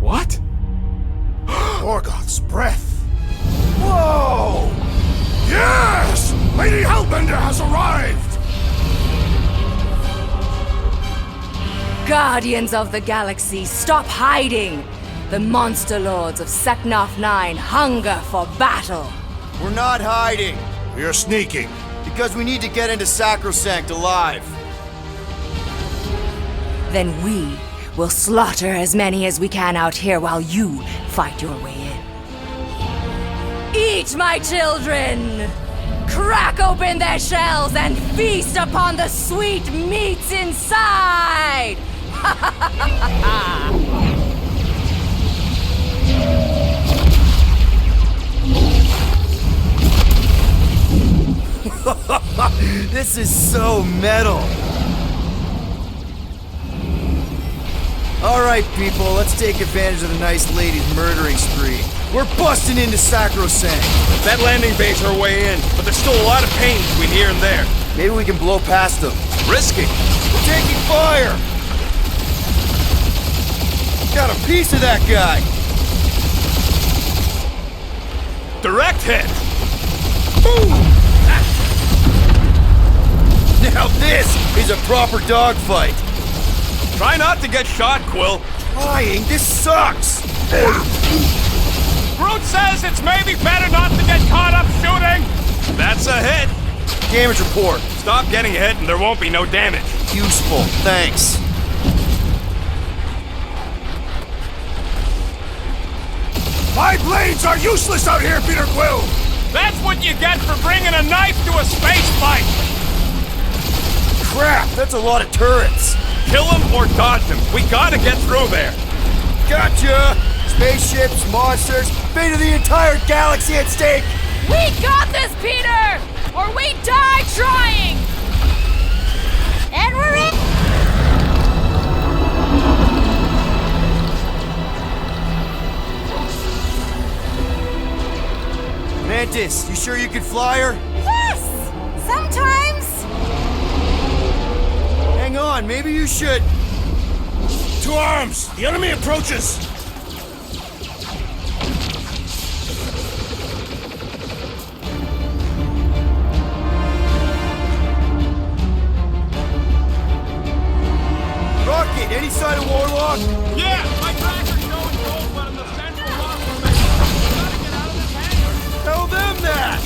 [SPEAKER 10] What?
[SPEAKER 3] Morgoth's breath.
[SPEAKER 4] Whoa!
[SPEAKER 3] Yes! Lady Hellbender has arrived!
[SPEAKER 8] Guardians of the Galaxy, stop hiding! The monster lords of Seknarf 9 hunger for battle!
[SPEAKER 4] We're not hiding,
[SPEAKER 3] We are sneaking.
[SPEAKER 4] because we need to get into Sacrosanct alive.
[SPEAKER 8] Then we will slaughter as many as we can out here while you fight your way in. Eat, my children! Crack open their shells and feast upon the sweet meats inside!
[SPEAKER 4] This is so metal. All right, people, let's take advantage of the nice lady's murdering spree. We're busting into Sacrosanct.
[SPEAKER 5] That landing bay's our way in, but there's still a lot of pain between here and there.
[SPEAKER 4] Maybe we can blow past them.
[SPEAKER 10] Risky.
[SPEAKER 4] We're taking fire! Got a piece of that guy!
[SPEAKER 5] Direct hit!
[SPEAKER 4] Now this is a proper dogfight!
[SPEAKER 5] Try not to get shot, Quill.
[SPEAKER 4] Trying? This sucks!
[SPEAKER 5] Groot says it's maybe better not to get caught up shooting. That's a hit.
[SPEAKER 4] Damage report.
[SPEAKER 5] Stop getting hit and there won't be no damage.
[SPEAKER 4] Useful, thanks.
[SPEAKER 3] My blades are useless out here, Peter Quill!
[SPEAKER 5] That's what you get for bringing a knife to a space fight.
[SPEAKER 4] Crap, that's a lot of turrets.
[SPEAKER 5] Kill him or dodge him. We gotta get through there.
[SPEAKER 4] Gotcha! Spaceships, monsters, fate of the entire galaxy at stake!
[SPEAKER 2] We got this, Peter! Or we die trying!
[SPEAKER 9] And we're in!
[SPEAKER 4] Mantis, you sure you can fly her?
[SPEAKER 9] Yes! Sometimes!
[SPEAKER 4] Hang on, maybe you should...
[SPEAKER 3] To arms! The enemy approaches!
[SPEAKER 4] Rocket, any sign of Warlock?
[SPEAKER 5] Yeah, my tracker's showing gold, but in the central lock formation. We gotta get out of this hangar.
[SPEAKER 4] Tell them that!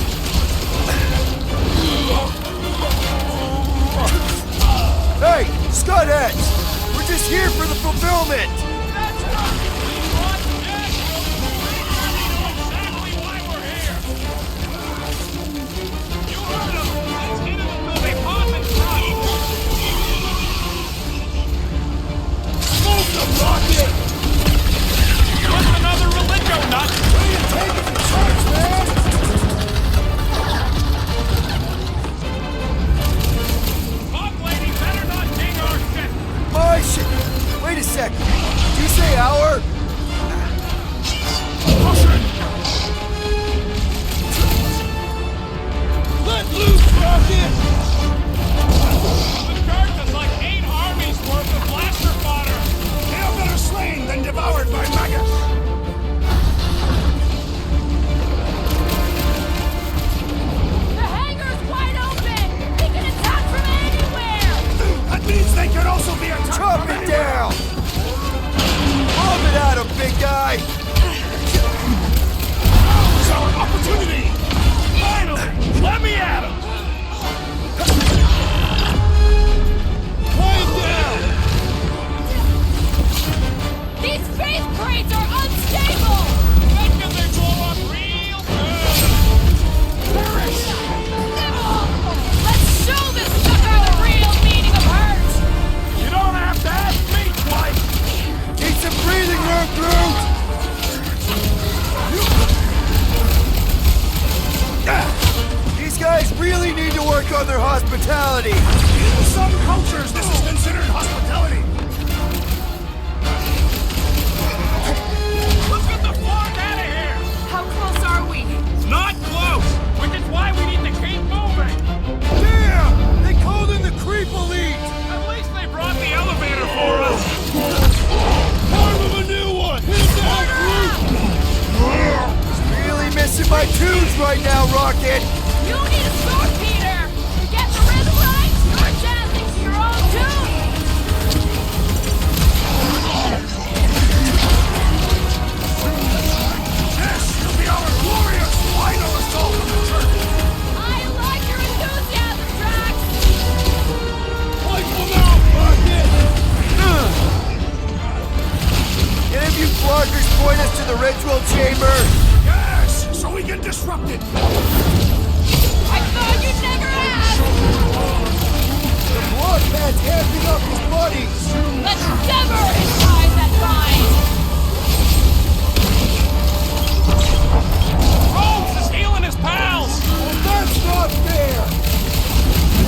[SPEAKER 4] Hey, Scutheads! We're just here for the fulfillment!
[SPEAKER 5] That's not what Jack we know exactly why we're here. You heard him. Let's hit him until they pop and crush. Move the rocket! What's another religio nut? What are you taking the charge, man? Pop lady better not ding our shit.
[SPEAKER 4] My shit! Wait a second. Did you say our?
[SPEAKER 5] Let loose, rocket! The charge is like 8 armies worth of blaster fodder.
[SPEAKER 3] Hail that are slain, then devoured by Magus!
[SPEAKER 8] The hangar's wide open! They can attack from anywhere!
[SPEAKER 3] That means they can also be attacked
[SPEAKER 4] Chop
[SPEAKER 3] from
[SPEAKER 4] it
[SPEAKER 3] anywhere.
[SPEAKER 4] down! Bomb it at him, big guy!
[SPEAKER 3] It's our opportunity!
[SPEAKER 5] Finally! Let me at him! Quiet down!
[SPEAKER 8] These faith crates are unstable!
[SPEAKER 5] Reckon they blow up real good!
[SPEAKER 8] Let's show this sucker the real meaning of hurt!
[SPEAKER 5] You don't have to ask me twice!
[SPEAKER 4] Need some breathing room, Groot! These guys really need to work on their hospitality!
[SPEAKER 3] In some cultures, this is considered hospitality.
[SPEAKER 5] Let's get the fuck out of here!
[SPEAKER 2] How close are we?
[SPEAKER 5] Not close! Which is why we need to keep moving!
[SPEAKER 4] Damn! They called in the Creep Elite!
[SPEAKER 5] At least they brought the elevator for us! Part of a new one! Hit that
[SPEAKER 4] Really missing my tunes right now, Rocket!
[SPEAKER 8] You need a sword, Peter! Get the rhythm right! You're jazzing to your own tune!
[SPEAKER 3] This will be our glorious final assault on the church.
[SPEAKER 8] I like your enthusiasm, Drax!
[SPEAKER 5] Wipe them out, Rocket!
[SPEAKER 4] Can any of you floggers point us to the ritual chamber?
[SPEAKER 3] Yes, so we can disrupt it.
[SPEAKER 8] I thought you'd never ask!
[SPEAKER 4] The Bloodman's handing up his buddies!
[SPEAKER 8] Let's sever his ties that bind!
[SPEAKER 5] Rhodes is healing his pals!
[SPEAKER 4] That's not fair!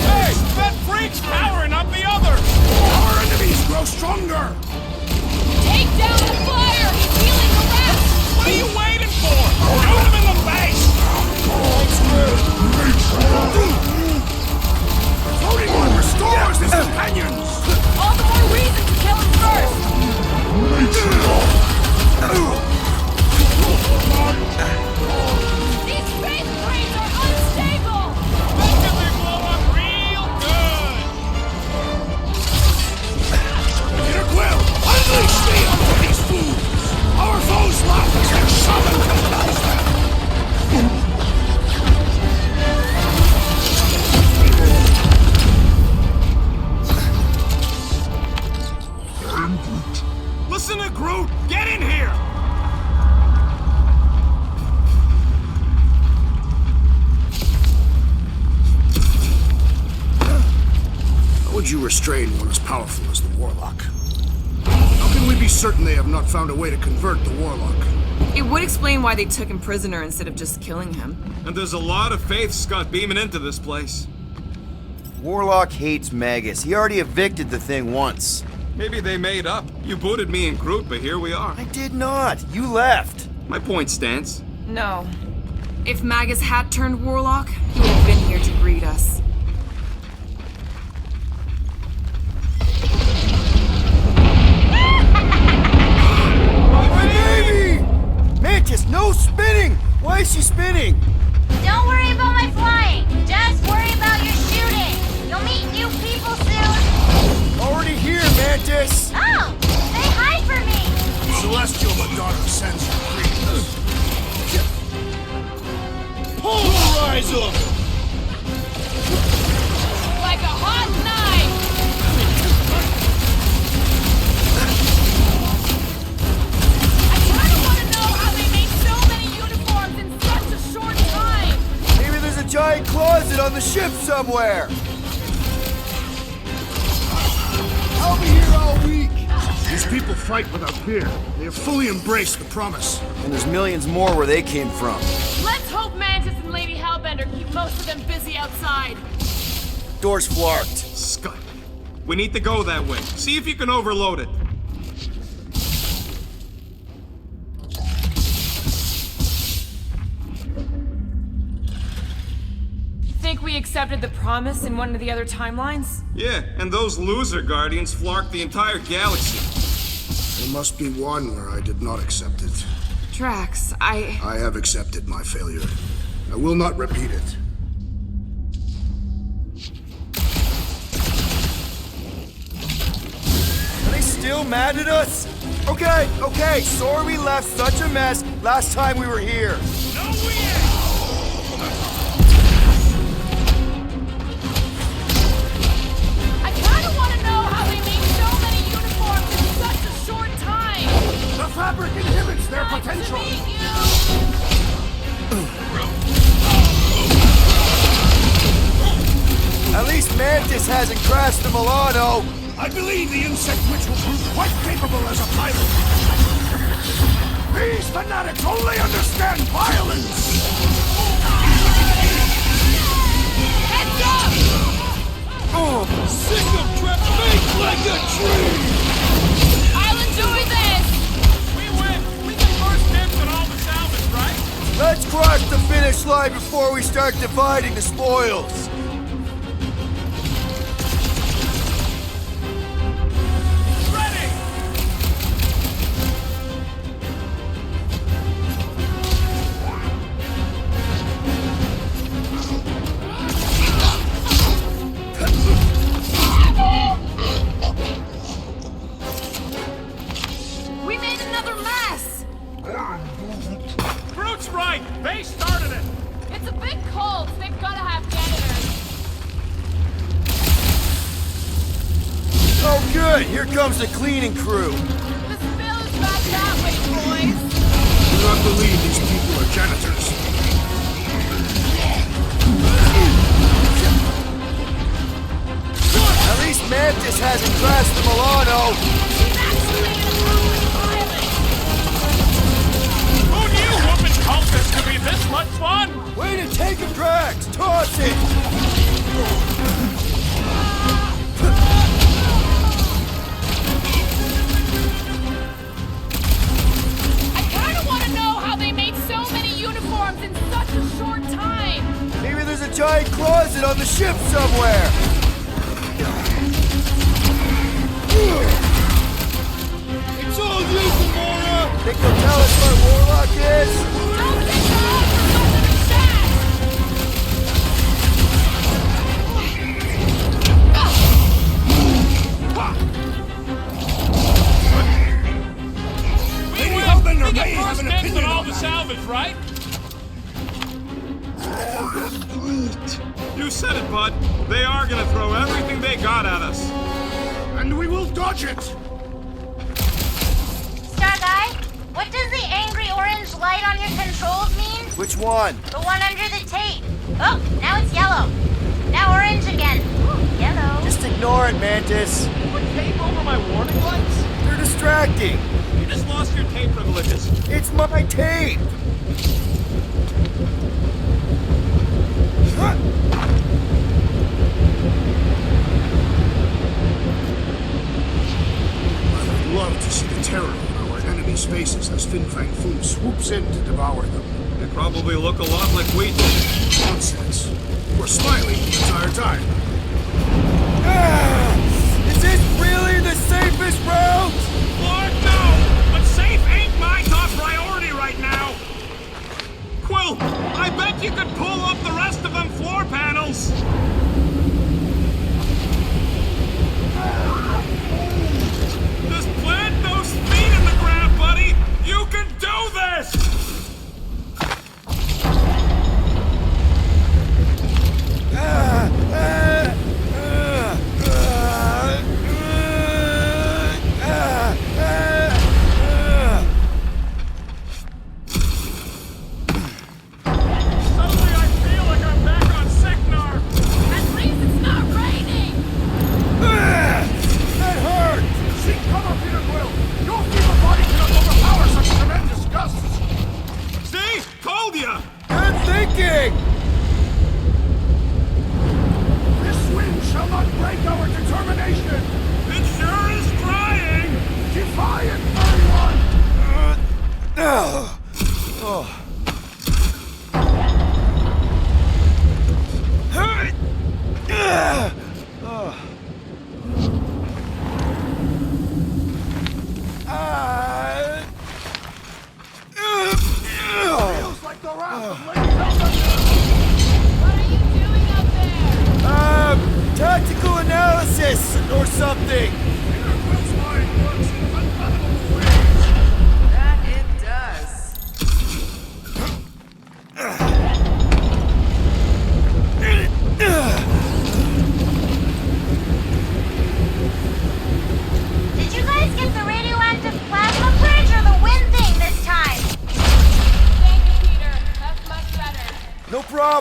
[SPEAKER 5] Hey, that freak's powering up the others!
[SPEAKER 3] Our enemies grow stronger.
[SPEAKER 8] Take down the flyer! He's healing the rest!
[SPEAKER 5] What are you waiting for? Shoot him in the face!
[SPEAKER 3] Floating one restores his companions.
[SPEAKER 8] All the more reason to kill him first! These faith crates are unstable!
[SPEAKER 5] Reckon they blow up real good!
[SPEAKER 3] Peter Quill, unleash me onto these fools. Our foes laugh as their shaman compels them.
[SPEAKER 1] Listen to Groot! Get in here!
[SPEAKER 3] How would you restrain one as powerful as the Warlock? How can we be certain they have not found a way to convert the Warlock?
[SPEAKER 2] It would explain why they took him prisoner instead of just killing him.
[SPEAKER 1] And there's a lot of faith Scott beaming into this place.
[SPEAKER 4] Warlock hates Magus. He already evicted the thing once.
[SPEAKER 1] Maybe they made up. You booted me and Groot, but here we are.
[SPEAKER 4] I did not. You left.
[SPEAKER 1] My point stands.
[SPEAKER 2] No. If Magus had turned Warlock, he would have been here to greet us.
[SPEAKER 3] Belladonna sends her greetings.
[SPEAKER 5] Polarize them!
[SPEAKER 8] Like a hot knife! I kinda wanna know how they make so many uniforms in such a short time!
[SPEAKER 4] Maybe there's a giant closet on the ship somewhere!
[SPEAKER 3] I'll be here all week! These people fight without fear. They have fully embraced the promise.
[SPEAKER 4] And there's millions more where they came from.
[SPEAKER 2] Let's hope Mantis and Lady Hellbender keep most of them busy outside.
[SPEAKER 4] Door's flarked.
[SPEAKER 1] Scud. We need to go that way. See if you can overload it.
[SPEAKER 11] Think we accepted the promise in one of the other timelines?
[SPEAKER 1] Yeah, and those loser guardians flarked the entire galaxy.
[SPEAKER 3] There must be one where I did not accept it.
[SPEAKER 11] Drax,
[SPEAKER 3] I have accepted my failure. I will not repeat it.
[SPEAKER 4] Are they still mad at us? Okay, sorry we left such a mess last time we were here.
[SPEAKER 5] No, we ain't!
[SPEAKER 8] I kinda wanna know how they make so many uniforms in such a short time!
[SPEAKER 3] The fabric inhibits their potential!
[SPEAKER 8] Nice to meet you.
[SPEAKER 4] At least Mantis hasn't crashed the Milano.
[SPEAKER 3] I believe the insect witch will prove quite capable as a pilot. These fanatics only understand violence!
[SPEAKER 8] Heads up!
[SPEAKER 5] Sick of trapped fake like a tree!
[SPEAKER 8] I'll enjoy this!
[SPEAKER 5] We win! We get first dibs on all the salvage, right?
[SPEAKER 4] Let's cross the finish line before we start dividing the spoils.
[SPEAKER 5] Ready!
[SPEAKER 2] We made another mess!
[SPEAKER 5] Groot's right! They started it!
[SPEAKER 2] It's a big cult. They've gotta have janitors.
[SPEAKER 4] Oh good, here comes the cleaning crew.
[SPEAKER 2] The spill is back that way, boys.
[SPEAKER 3] Do not believe these people are janitors.
[SPEAKER 4] At least Mantis hasn't crashed the Milano.
[SPEAKER 5] Who knew whooping cultists could be this much fun?
[SPEAKER 4] Way to take him, Drax! Toss it!
[SPEAKER 8] I kinda wanna know how they made so many uniforms in such a short time!
[SPEAKER 4] Maybe there's a giant closet on the ship somewhere.
[SPEAKER 5] It's all you, Gamora!
[SPEAKER 4] Think they'll tell us where Warlock is?
[SPEAKER 8] Don't get off for such an attack!
[SPEAKER 5] We win! We get first dibs on all the salvage, right?
[SPEAKER 1] You said it, bud. They are gonna throw everything they got at us.
[SPEAKER 3] And we will dodge it!
[SPEAKER 9] Star Guy, what does the angry orange light on your controls mean?
[SPEAKER 4] Which one?
[SPEAKER 9] The one under the tape. Oh, now it's yellow. Now orange again. Ooh, yellow.
[SPEAKER 4] Just ignore it, Mantis.
[SPEAKER 5] Put tape over my warning lights?
[SPEAKER 4] They're distracting.
[SPEAKER 1] You just lost your tape privileges.
[SPEAKER 4] It's my tape.
[SPEAKER 3] I would love to see the terror on our enemies' faces as Fin Fang Foom swoops in to devour them.
[SPEAKER 1] They probably look a lot like we do.
[SPEAKER 3] Nonsense. We're smiling the entire time.
[SPEAKER 4] Is this really the safest route?
[SPEAKER 1] Lord, no! But safe ain't my top priority right now! Quill, I bet you could pull up the rest of them floor panels! Just plant those feet in the ground, buddy! You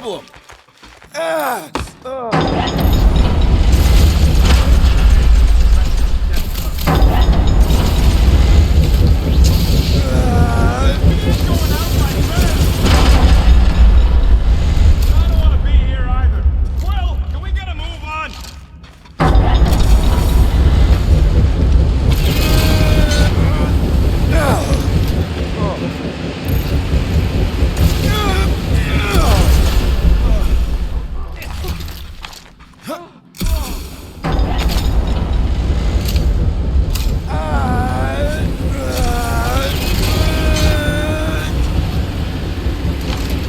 [SPEAKER 4] problem?
[SPEAKER 5] I don't want to be here either. Quill, can we get a move on?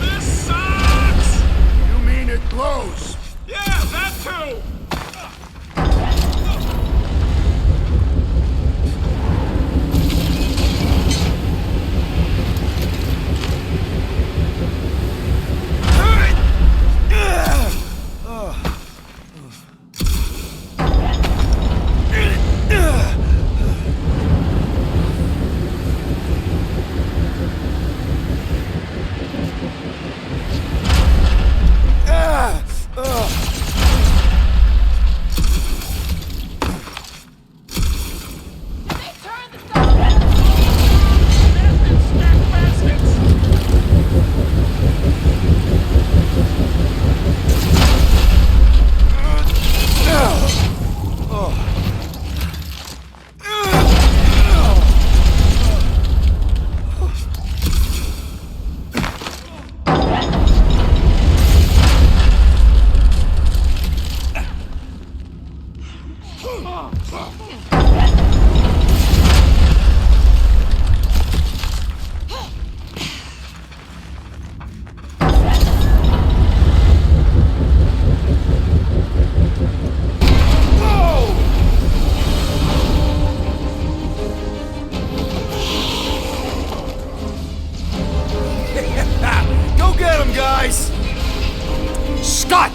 [SPEAKER 5] This sucks!
[SPEAKER 3] You mean it blows?
[SPEAKER 5] Yeah, that too!
[SPEAKER 4] Go get him, guys! Scott!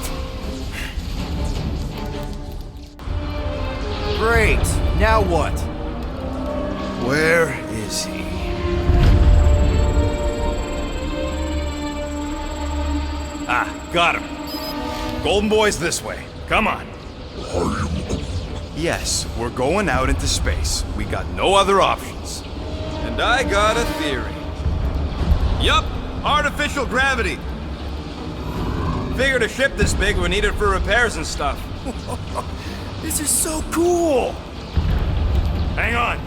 [SPEAKER 4] Great. Now what? Where is he?
[SPEAKER 12] Ah, got him. Golden Boy's this way. Come on. Yes, we're going out into space. We got no other options.
[SPEAKER 1] And I got a theory. Yup, artificial gravity. Figured a ship this big would need it for repairs and stuff.
[SPEAKER 4] This is so cool!
[SPEAKER 12] Hang on.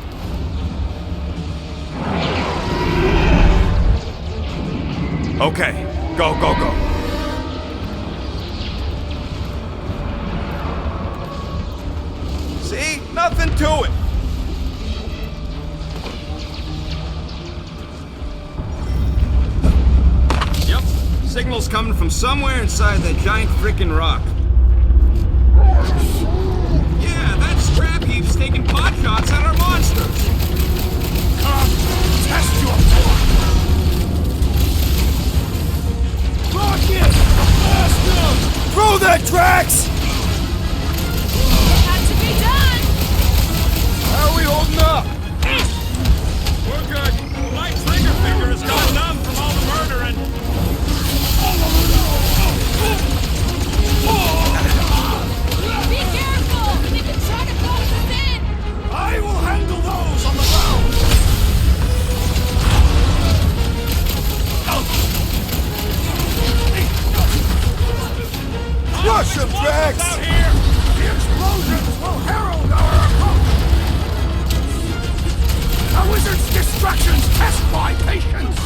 [SPEAKER 12] Okay, go, go, go.
[SPEAKER 1] See? Nothing to it. Yep, signal's coming from somewhere inside that giant frickin' rock. Yeah, that scrap heap's taking pot shots at our monsters.
[SPEAKER 3] Come, test your form!
[SPEAKER 4] Rocket! Blast him! Throw that, Drax!
[SPEAKER 8] Had to be done!
[SPEAKER 4] How are we holding up?
[SPEAKER 5] We're good. My trigger finger has gone numb from all the murdering.
[SPEAKER 8] Be careful! They can try to close us in!
[SPEAKER 3] I will handle those on the ground!
[SPEAKER 4] Rush him, Drax!
[SPEAKER 5] Out here!
[SPEAKER 3] The explosions will herald our approach! A wizard's distractions test my patience!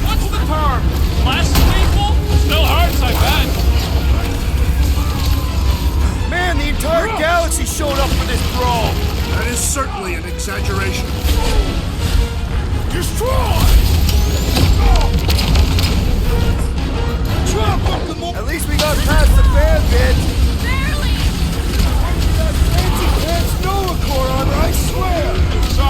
[SPEAKER 5] What's the term? Less people? Still hearts, I bet.
[SPEAKER 4] Man, the entire galaxy showed up for this brawl!
[SPEAKER 3] That is certainly an exaggeration. Destroy!
[SPEAKER 4] At least we got past the bad bit!
[SPEAKER 8] Barely!
[SPEAKER 4] That fancy pants Nova Corps on her, I swear!
[SPEAKER 5] So,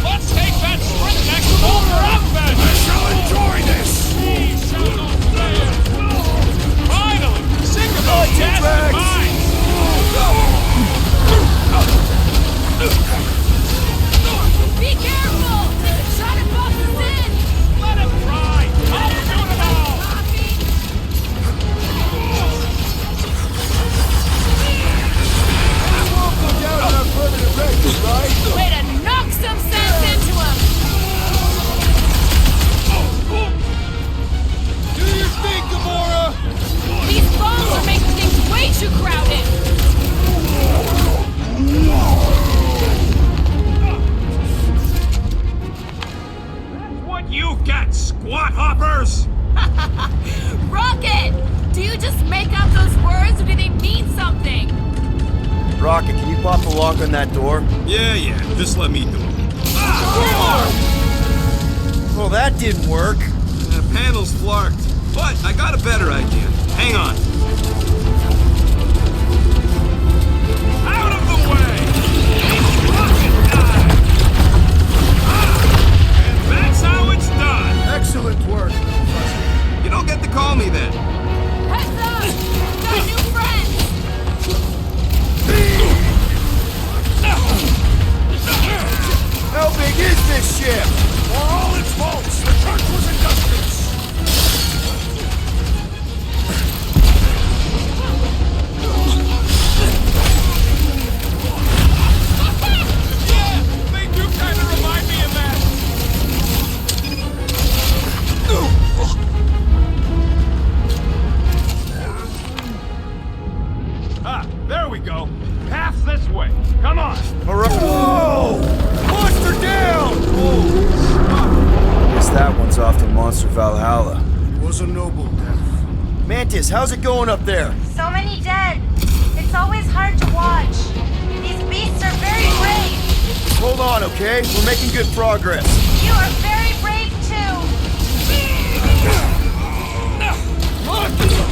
[SPEAKER 5] let's take that sprint next over up then!
[SPEAKER 3] I shall enjoy this!
[SPEAKER 5] We shall not fail! Finally! Sick of those
[SPEAKER 4] Drax.
[SPEAKER 5] gas mines!
[SPEAKER 8] Be careful!
[SPEAKER 4] Rocket, can you pop the lock on that door?
[SPEAKER 1] Yeah, just let me do it.
[SPEAKER 4] Well, that didn't work.
[SPEAKER 1] The panel's flarked, but I got a better idea. Hang on.
[SPEAKER 5] Out of the way! It's rocket time! And that's how it's done!
[SPEAKER 3] Excellent work.
[SPEAKER 1] You don't get to call me that.
[SPEAKER 2] Heads up! Got new friends!
[SPEAKER 4] How big is this ship?
[SPEAKER 5] For all its faults, the church was industrious! Yeah, they do kind of remind me of that! Ah, there we go. Path's this way. Come on.
[SPEAKER 4] All right. Whoa! Monster down! Guess that one's off to Monster Valhalla.
[SPEAKER 3] It was a noble death.
[SPEAKER 4] Mantis, how's it going up there?
[SPEAKER 9] So many dead. It's always hard to watch. These beasts are very brave.
[SPEAKER 4] Hold on, okay? We're making good progress.
[SPEAKER 9] You are very brave too.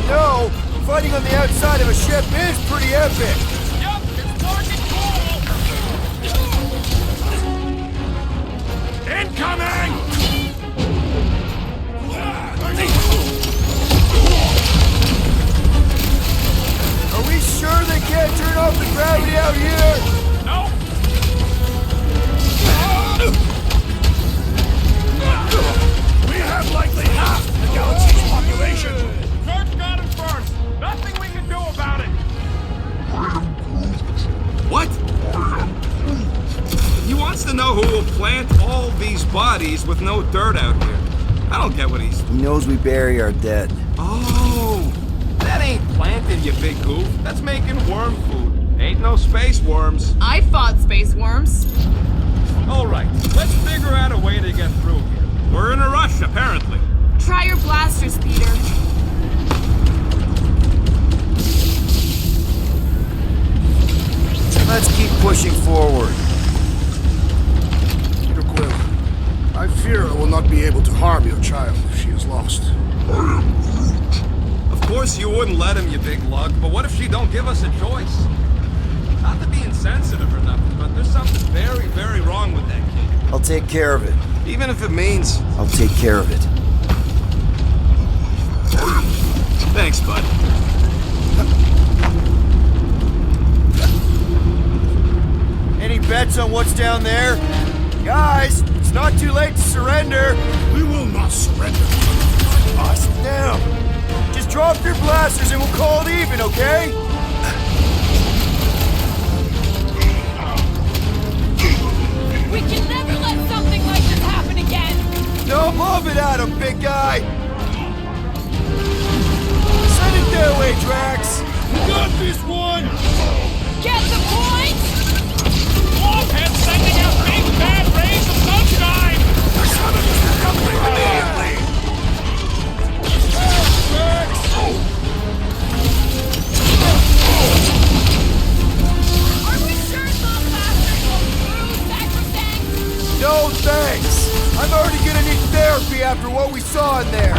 [SPEAKER 4] No, fighting on the outside of a ship is pretty epic.
[SPEAKER 5] Yup, it's working cool. Incoming!
[SPEAKER 4] Are we sure they can't turn off the gravity out here?
[SPEAKER 5] No. We have likely half the galaxy's population. Church got it first. Nothing we can do about it.
[SPEAKER 1] What? He wants to know who will plant all these bodies with no dirt out here. I don't get what he's...
[SPEAKER 4] He knows we bury our dead.
[SPEAKER 1] Oh! That ain't planting, you big goof. That's making worm food. Ain't no space worms.
[SPEAKER 2] I fought space worms.
[SPEAKER 1] All right, let's figure out a way to get through here. We're in a rush, apparently.
[SPEAKER 2] Try your blasters, Peter.
[SPEAKER 4] Let's keep pushing forward.
[SPEAKER 3] Peter Quill, I fear I will not be able to harm your child if she is lost.
[SPEAKER 1] Of course you wouldn't let him, you big lug, but what if she don't give us a choice? Not to be insensitive or nothing, but there's something very, very wrong with that kid.
[SPEAKER 4] I'll take care of it.
[SPEAKER 1] Even if it means...
[SPEAKER 4] I'll take care of it.
[SPEAKER 1] Thanks, bud.
[SPEAKER 4] Any bets on what's down there? Guys, it's not too late to surrender.
[SPEAKER 3] We will not surrender.
[SPEAKER 4] Us now. Just drop your blasters and we'll call it even, okay?
[SPEAKER 8] We can never let something like this happen again!
[SPEAKER 4] No, move it at him, big guy! Send it their way, Drax!
[SPEAKER 5] Got this one! Get the point? Warhead sending out big bad rays of sunshine! The summon is coming immediately!
[SPEAKER 8] Are we sure those bastards will through Sacrosanct?
[SPEAKER 4] No thanks! I'm already gonna need therapy after what we saw in there!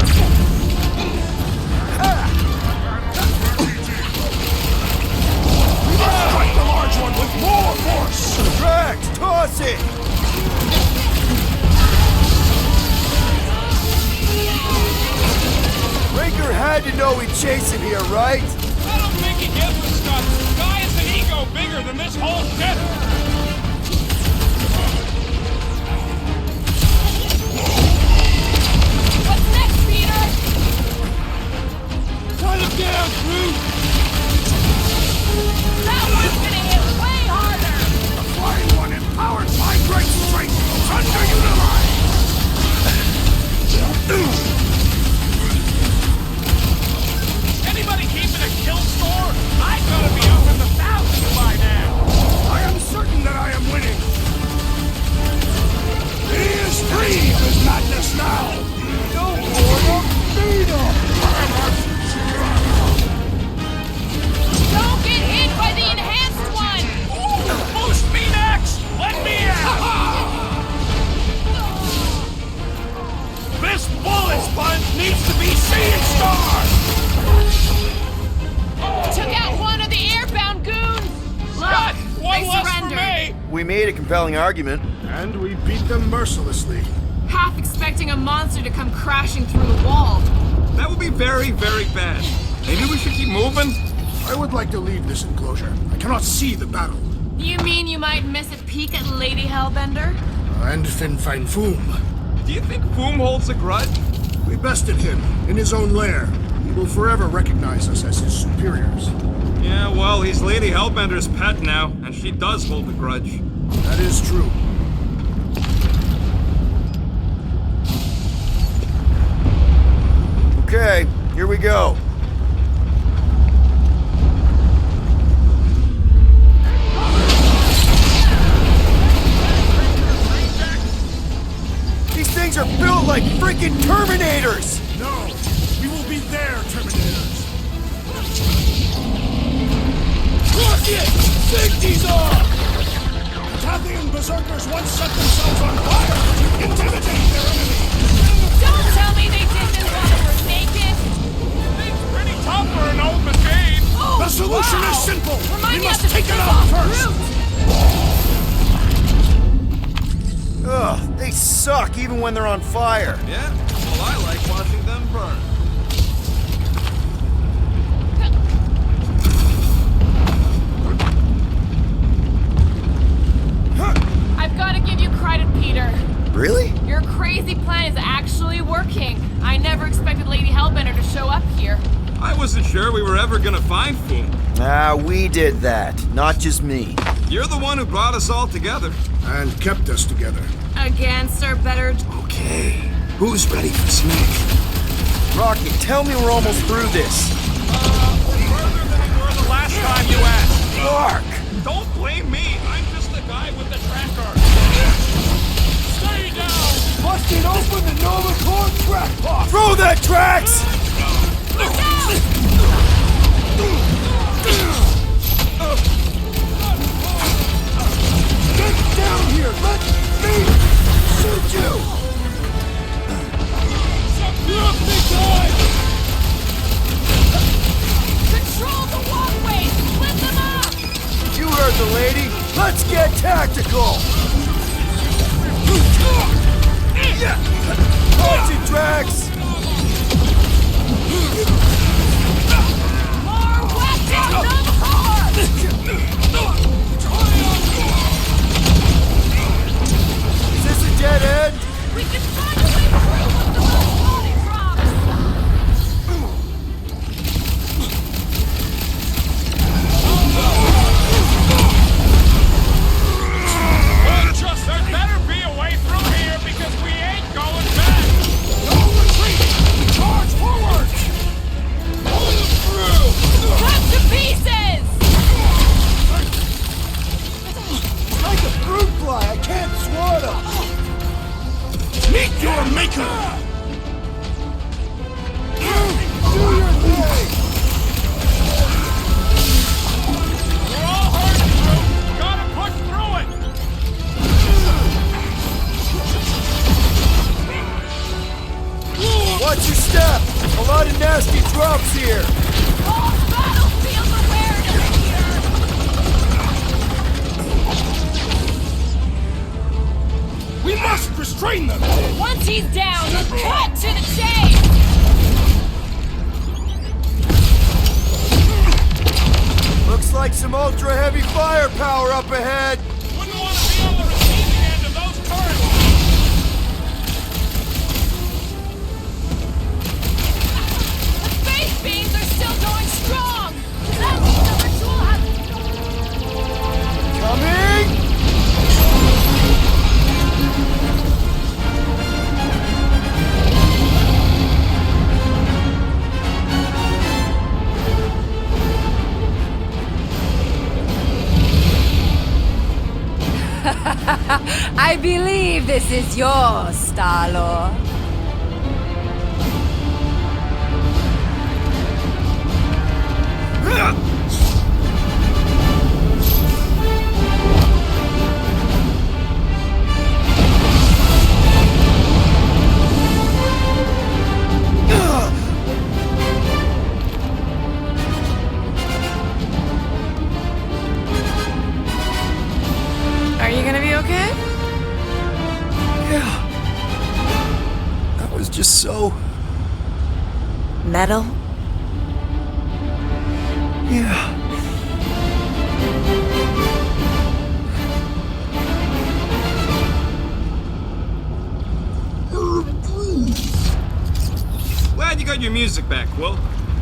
[SPEAKER 5] Strike the large one with more force!
[SPEAKER 4] Drax, toss it! Raker had to know we'd chase him here, right?
[SPEAKER 5] I don't think he gives a stuff. The guy has an ego bigger than this whole ship!
[SPEAKER 8] What's next, Peter?
[SPEAKER 5] Try to get out, Groot!
[SPEAKER 8] That one's gonna hit way harder!
[SPEAKER 5] The flying one empowered by great strength is underutilized! Anybody keeping a kill score? I gotta be up in the thousands by now! I am certain that I am winning! He is free of his madness now!
[SPEAKER 4] Don't warn him! compelling argument.
[SPEAKER 3] And we beat them mercilessly.
[SPEAKER 2] Half expecting a monster to come crashing through the wall.
[SPEAKER 1] That would be very, very bad. Maybe we should keep moving?
[SPEAKER 3] I would like to leave this enclosure. I cannot see the battle.
[SPEAKER 2] You mean you might miss a peek at Lady Hellbender?
[SPEAKER 3] And Fin Fang Foom.
[SPEAKER 1] Do you think Foom holds a grudge?
[SPEAKER 3] We bested him in his own lair. He will forever recognize us as his superiors.
[SPEAKER 1] Yeah, well, he's Lady Hellbender's pet now, and she does hold a grudge.
[SPEAKER 3] That is true.
[SPEAKER 4] Okay, here we go. These things are built like freaking Terminators!
[SPEAKER 3] No! We will be their Terminators! Look it! Safety's off! Tathian berserkers once set themselves on fire to intimidate their enemy!
[SPEAKER 2] Don't tell me they did this while they were naked!
[SPEAKER 5] Thing's pretty tough for an old machine.
[SPEAKER 2] Oh,
[SPEAKER 3] The solution
[SPEAKER 2] wow.
[SPEAKER 3] is simple!
[SPEAKER 2] Remind
[SPEAKER 3] We
[SPEAKER 2] me
[SPEAKER 3] must
[SPEAKER 2] of the
[SPEAKER 3] take it
[SPEAKER 2] Trip
[SPEAKER 3] out
[SPEAKER 2] Off
[SPEAKER 3] first!
[SPEAKER 2] Route.
[SPEAKER 4] Ugh, they suck even when they're on fire.
[SPEAKER 1] Yeah? Well, I like watching them burn.
[SPEAKER 2] I've got to give you credit, Peter.
[SPEAKER 4] Really?
[SPEAKER 2] Your crazy plan is actually working. I never expected Lady Hellbender to show up here.
[SPEAKER 1] I wasn't sure we were ever gonna find Foom.
[SPEAKER 4] Ah, we did that, not just me.
[SPEAKER 1] You're the one who brought us all together.
[SPEAKER 3] And kept us together.
[SPEAKER 2] Against our better...
[SPEAKER 3] Okay, who's ready for Snake?
[SPEAKER 4] Rocket, tell me we're almost through this.
[SPEAKER 5] Further than we were the last time you asked.
[SPEAKER 4] Mark!
[SPEAKER 1] Don't blame me. I'm just the guy with the tracker.
[SPEAKER 5] Stay down.
[SPEAKER 3] Busting open the Nova Corps track pod!
[SPEAKER 4] Throw that tracks!
[SPEAKER 3] Get down here! Let me shoot you!
[SPEAKER 5] Look, big guy.
[SPEAKER 2] Control the walkways! Split them up!
[SPEAKER 4] You heard the lady. Let's get tactical! Punch it, Drax!
[SPEAKER 2] More weapons of hard!
[SPEAKER 4] Is this a dead end?
[SPEAKER 2] We can find a way through with the little body drops!
[SPEAKER 5] Just there better be a way through here because we ain't going back.
[SPEAKER 3] No retreat! Charge forward! Pull them through!
[SPEAKER 2] Cut to pieces!
[SPEAKER 4] Like a fruit fly, I can't swat him!
[SPEAKER 3] Meet your maker!
[SPEAKER 4] Do your thing!
[SPEAKER 5] We're all hurting through. Gotta push through it.
[SPEAKER 4] Watch your step! A lot of nasty drops here!
[SPEAKER 2] All battlefield awareness here!
[SPEAKER 3] We must restrain them!
[SPEAKER 2] Once he's down, cut to the chase!
[SPEAKER 4] Looks like some ultra-heavy firepower up ahead!
[SPEAKER 5] Wouldn't want to be on the receiving end of those currents.
[SPEAKER 2] The space beams are still going strong! That means the ritual has...
[SPEAKER 4] Coming!
[SPEAKER 8] I believe this is yours, Star-Lord.
[SPEAKER 11] Are you gonna be okay?
[SPEAKER 4] was just so...
[SPEAKER 7] Metal?
[SPEAKER 4] Yeah.
[SPEAKER 1] Glad you got your music back, Quill.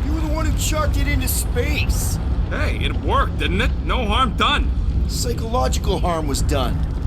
[SPEAKER 4] You were the one who chucked it into space.
[SPEAKER 1] Hey, it worked, didn't it? No harm done.
[SPEAKER 4] Psychological harm was done.